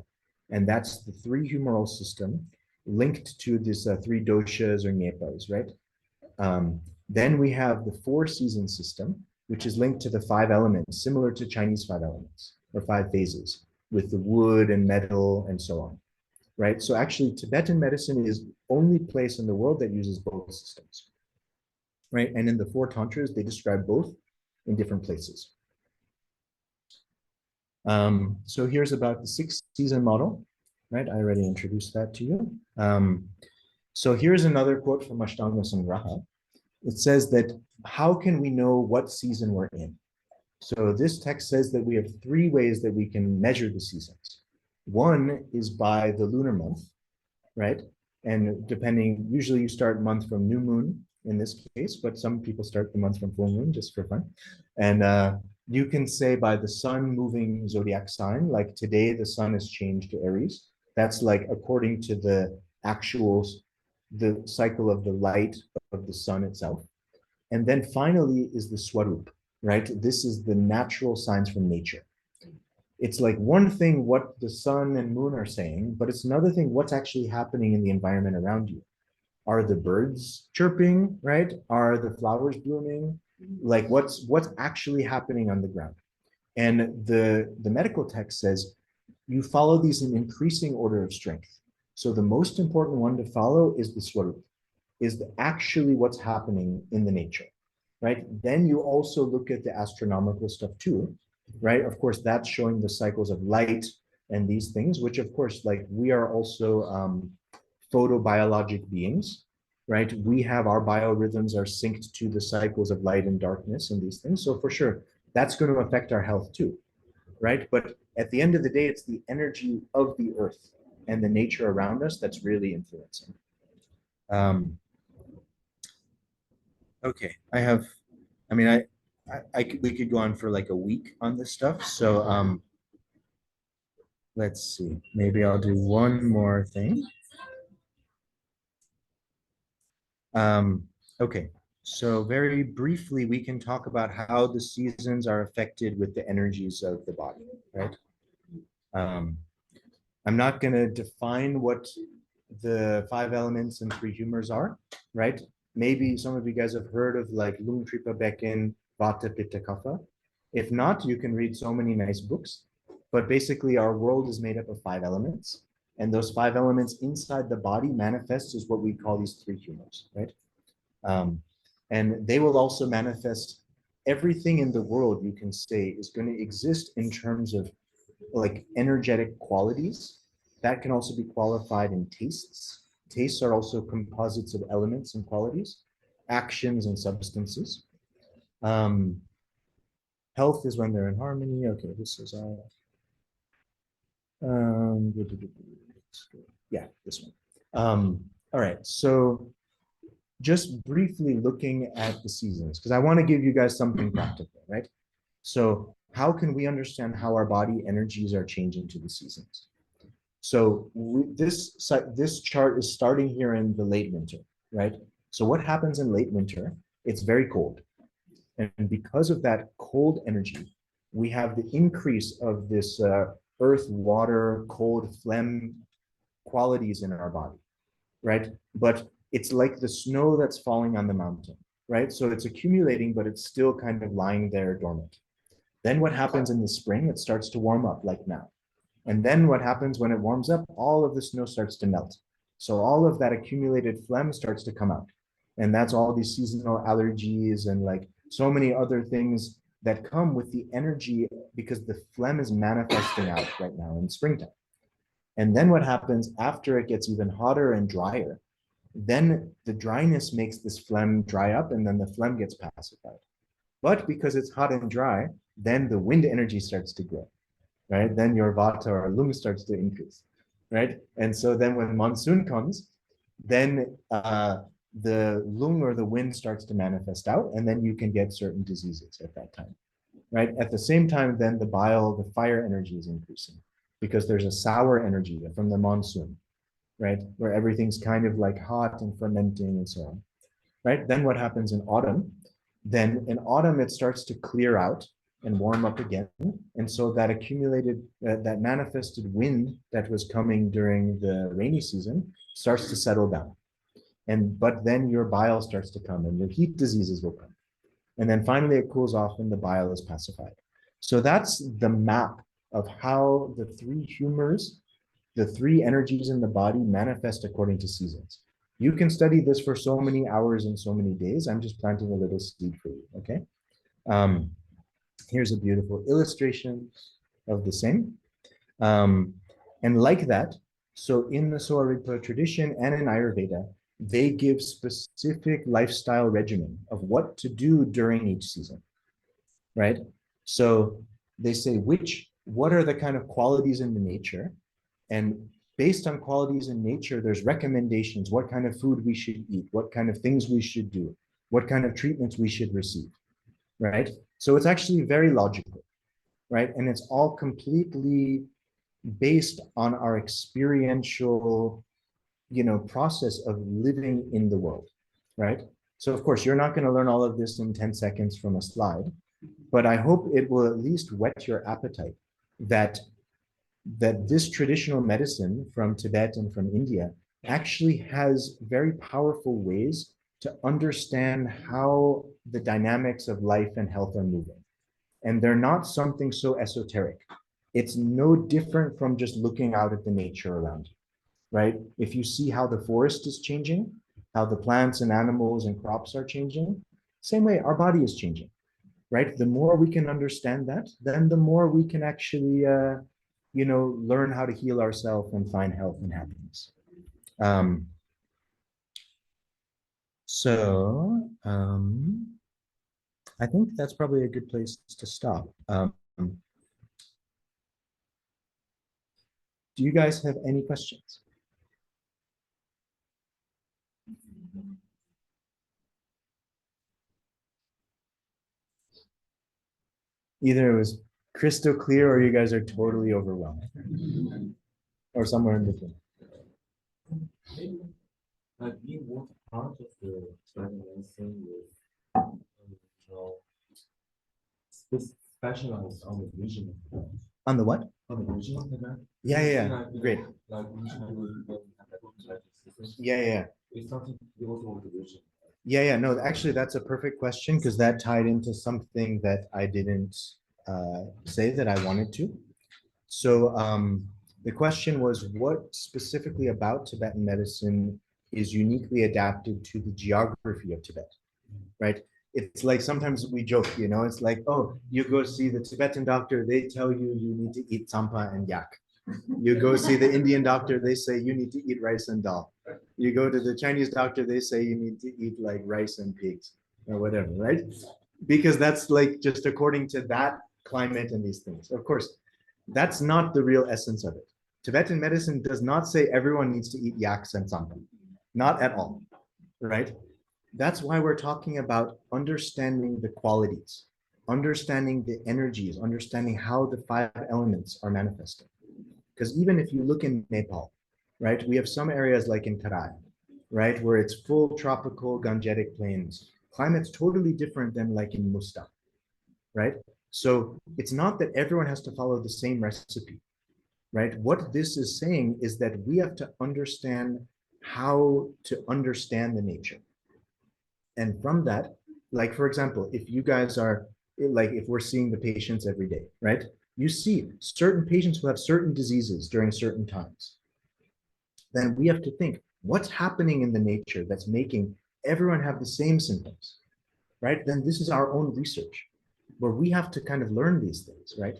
and that's the 3 humoral system linked to this 3 doshas or nyepas, right? Then we have the 4-season system, which is linked to the 5 elements, similar to Chinese 5 elements or 5 phases, with the wood and metal and so on, right? So actually, Tibetan medicine is only place in the world that uses both systems, right? And in the 4 tantras, they describe both in different places. So here's about the 6-season model, right? I already introduced that to you. So here's another quote from Ashtanga Sangraha. It says that, how can we know what season we're in? So this text says that we have 3 ways that we can measure the seasons. One is by the lunar month, right? And depending, usually you start month from new moon in this case, but some people start the month from full moon just for fun. And you can say by the sun moving zodiac sign, like today the sun has changed to Aries. That's like according to the actual, the cycle of the light of the sun itself. And then finally is the swarup, right? This is the natural signs from nature. It's like one thing what the sun and moon are saying, but it's another thing what's actually happening in the environment around you. Are the birds chirping, right? Are the flowers blooming? Like what's actually happening on the ground? And the medical text says you follow these in increasing order of strength. So the most important one to follow is the swarup, is actually what's happening in the nature, right? Then you also look at the astronomical stuff too, right? Of course, that's showing the cycles of light and these things, which of course, like we are also photobiologic beings, right? We have our biorhythms are synced to the cycles of light and darkness and these things. So for sure, that's going to affect our health too, right? But at the end of the day, it's the energy of the earth and the nature around us that's really influencing. Okay, we could go on for like a week on this stuff. So let's see, maybe I'll do one more thing. Okay, so very briefly, we can talk about how the seasons are affected with the energies of the body, right? Um, I'm not going to define what the 5 elements and 3 humors are, right? Maybe some of you guys have heard of like Lung Tripa Becken, Vata Pitta Kapha. If not, you can read so many nice books. But basically, our world is made up of 5 elements. And those 5 elements inside the body manifest as what we call these 3 humors, right? Um, and they will also manifest everything in the world, you can say, is going to exist in terms of like energetic qualities. That can also be qualified in tastes. Tastes are also composites of elements and qualities, actions and substances. Um, Health is when they're in harmony. Okay, this is yeah, this one. All right, so just briefly looking at the seasons, because I want to give you guys something practical, right? So how can we understand how our body energies are changing to the seasons? So this chart is starting here in the late winter, right? So what happens in late winter? It's very cold. And because of that cold energy, we have the increase of this earth, water, cold, phlegm qualities in our body, right? But it's like the snow that's falling on the mountain, right? So it's accumulating, but it's still kind of lying there dormant. Then what happens in the spring? It starts to warm up like now. And then what happens when it warms up? All of the snow starts to melt. So all of that accumulated phlegm starts to come out. And that's all these seasonal allergies and like so many other things that come with the energy because the phlegm is manifesting out right now in springtime. And then what happens after it gets even hotter and drier? Then the dryness makes this phlegm dry up and then the phlegm gets pacified. But because it's hot and dry, then the wind energy starts to grow, right? Then your vata or lung starts to increase, right? And so then when monsoon comes, then the lung or the wind starts to manifest out, and then you can get certain diseases at that time, right? At the same time, then the bile, the fire energy is increasing because there's a sour energy from the monsoon, right? Where everything's kind of like hot and fermenting and so on, right? Then what happens in autumn? Then in autumn, it starts to clear out and warm up again. And so that accumulated, that manifested wind that was coming during the rainy season starts to settle down. But then your bile starts to come and your heat diseases will come. And then finally it cools off and the bile is pacified. So that's the map of how the 3 humors, the 3 energies in the body manifest according to seasons. You can study this for so many hours and so many days. I'm just planting a little seed for you, okay? Here's a beautiful illustration of the same. And like that, so in the Sowa Rigpa tradition and in Ayurveda, they give specific lifestyle regimen of what to do during each season, right? So they say what are the kind of qualities in the nature, and based on qualities in nature, there's recommendations, what kind of food we should eat, what kind of things we should do, what kind of treatments we should receive, right? So it's actually very logical, right? And it's all completely based on our experiential, process of living in the world, right? So of course, you're not going to learn all of this in 10 seconds from a slide, but I hope it will at least whet your appetite that this traditional medicine from Tibet and from India actually has very powerful ways to understand how the dynamics of life and health are moving. And they're not something so esoteric. It's no different from just looking out at the nature around you, right? If you see how the forest is changing, how the plants and animals and crops are changing, same way our body is changing, right? The more we can understand that, then the more we can actually, learn how to heal ourselves and find health and happiness. Um, I think that's probably a good place to stop. Do you guys have any questions? Either it was crystal clear or you guys are totally overwhelmed or somewhere in between. Like in what part of the Tibetan medicine was, you know, specialized on the region of Tibet? On the what? On the region of Tibet? Yeah, yeah, yeah. Like, Great. Like originally when Tibetan systems, Yeah, yeah. it's something to do also with the region. Yeah, yeah. No, actually, that's a perfect question because that tied into something that I didn't say that I wanted to. So the question was, what specifically about Tibetan medicine is uniquely adapted to the geography of Tibet, right? It's like sometimes we joke, you know, it's like, oh, you go see the Tibetan doctor, they tell you you need to eat tsampa and yak. You go see the Indian doctor, they say you need to eat rice and dal. You go to the Chinese doctor, they say you need to eat like rice and pigs or whatever, right? Because that's like just according to that climate and these things. Of course, that's not the real essence of it. Tibetan medicine does not say everyone needs to eat yaks and tsampa. Not at all, right? That's why we're talking about understanding the qualities, understanding the energies, understanding how the five elements are manifested. Because even if you look in Nepal, right, we have some areas like in Tarai, right, where it's full tropical Gangetic plains. Climate's totally different than like in Musta, right? So it's not that everyone has to follow the same recipe, right? What this is saying is that we have to understand how to understand the nature. And from that, like, for example, if you guys are like, if we're seeing the patients every day, right? You see certain patients who have certain diseases during certain times. Then we have to think what's happening in the nature that's making everyone have the same symptoms, right? Then this is our own research where we have to kind of learn these things, right?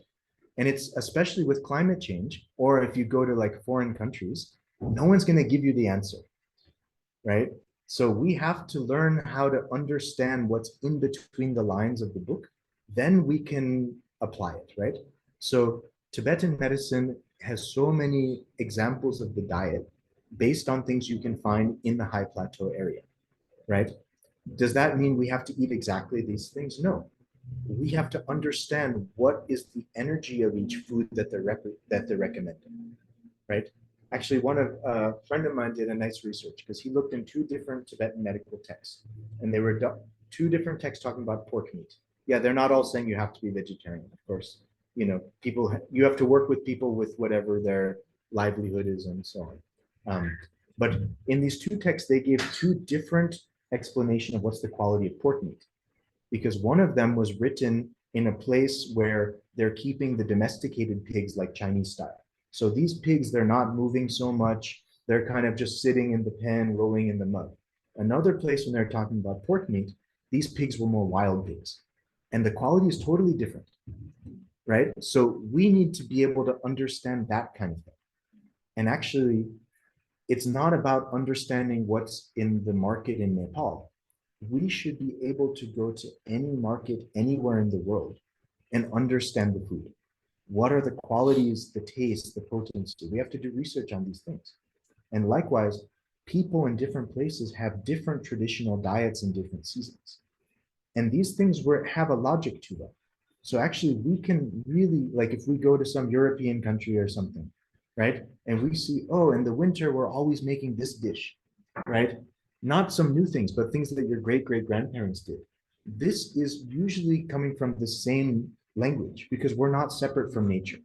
And it's especially with climate change, or if you go to like foreign countries, no one's going to give you the answer, right? So we have to learn how to understand what's in between the lines of the book. Then we can apply it, right? So Tibetan medicine has so many examples of the diet based on things you can find in the high plateau area, right? Does that mean we have to eat exactly these things? No. We have to understand what is the energy of each food that they're recommending, right? Actually, a friend of mine did a nice research because he looked in two different Tibetan medical texts, and they were two different texts talking about pork meat. Yeah, they're not all saying you have to be vegetarian, of course. You know, you have to work with people with whatever their livelihood is and so on. But in these two texts, they gave two different explanation of what's the quality of pork meat, because one of them was written in a place where they're keeping the domesticated pigs like Chinese style. So these pigs, they're not moving so much. They're kind of just sitting in the pen, rolling in the mud. Another place when they're talking about pork meat, these pigs were more wild pigs. And the quality is totally different, right? So we need to be able to understand that kind of thing. And actually, it's not about understanding what's in the market in Nepal. We should be able to go to any market anywhere in the world and understand the food. What are the qualities, the taste, the potency? We have to do research on these things. And likewise, people in different places have different traditional diets in different seasons. And these things have a logic to them. So actually, we can really, like if we go to some European country or something, right? And we see, oh, in the winter, we're always making this dish, right? Not some new things, but things that your great-great-grandparents did. This is usually coming from the same language because we're not separate from nature,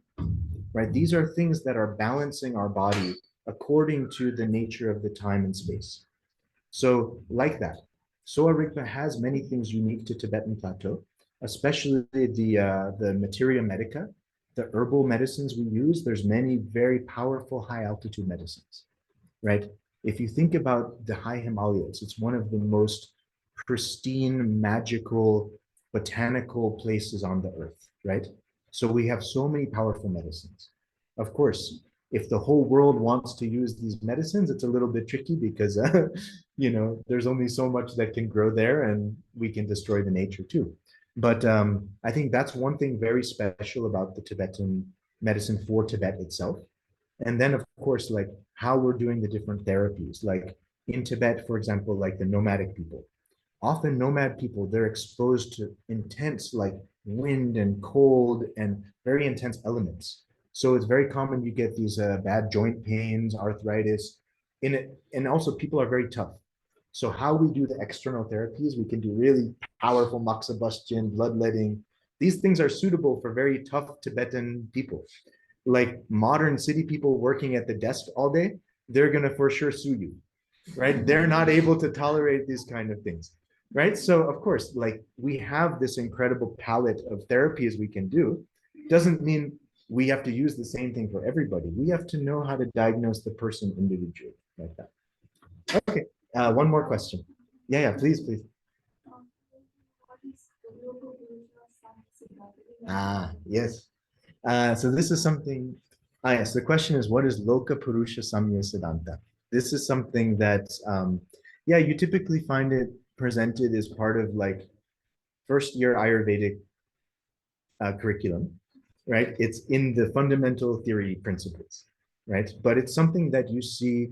right? These are things that are balancing our body according to the nature of the time and space. So like that, Soa Rigpa has many things unique to Tibetan Plateau, especially the materia medica, the herbal medicines we use. There's many very powerful high altitude medicines, right? If you think about the high Himalayas, it's one of the most pristine, magical, botanical places on the earth, right? So we have so many powerful medicines. Of course, if the whole world wants to use these medicines, it's a little bit tricky because, there's only so much that can grow there and we can destroy the nature too. But I think that's one thing very special about the Tibetan medicine for Tibet itself. And then, of course, like how we're doing the different therapies, like in Tibet, for example, like the nomadic people. Often nomad people, they're exposed to intense like wind and cold and very intense elements. So it's very common you get these bad joint pains, arthritis. in it, and also people are very tough. So how we do the external therapies, we can do really powerful moxibustion, bloodletting. These things are suitable for very tough Tibetan people. Like modern city people working at the desk all day, they're gonna for sure sue you, right? They're not able to tolerate these kind of things, right? So of course, like we have this incredible palette of therapies we can do. Doesn't mean we have to use the same thing for everybody. We have to know how to diagnose the person individually like that. Okay, one more question. Yeah, please, please. Yes. So this is something, yes, the question is, what is Loka Purusha Samya Siddhanta? This is something that, yeah, you typically find it presented as part of like first year Ayurvedic curriculum, right? It's in the fundamental theory principles, right? But it's something that you see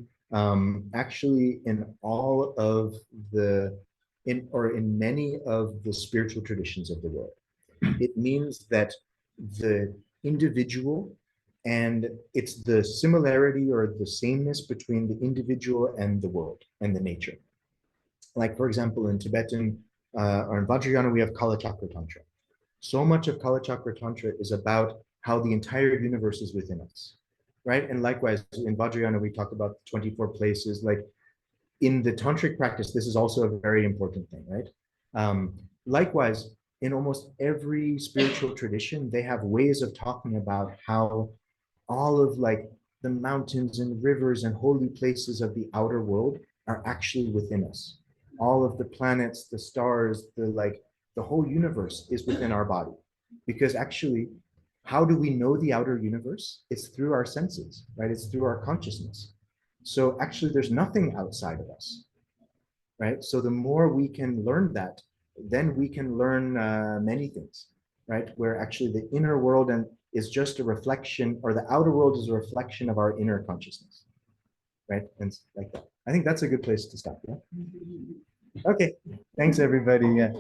actually in all of the, in many of the spiritual traditions of the world. It means that the individual, and it's the similarity or the sameness between the individual and the world and the nature. Like, for example, in Tibetan or in Vajrayana, we have Kalachakra Tantra. So much of Kalachakra Tantra is about how the entire universe is within us, right? And likewise, in Vajrayana, we talk about 24 places. Like in the tantric practice, this is also a very important thing, right? Likewise, in almost every spiritual tradition, they have ways of talking about how all of like the mountains and rivers and holy places of the outer world are actually within us. All of the planets, the stars, the whole universe is within our body. Because actually, how do we know the outer universe? It's through our senses, right? It's through our consciousness. So actually, there's nothing outside of us, right? So the more we can learn that, then we can learn many things, right? Where actually the inner world is just a reflection, or the outer world is a reflection of our inner consciousness, right? And like that. I think that's a good place to stop. Yeah. Okay. Thanks, everybody. Yeah.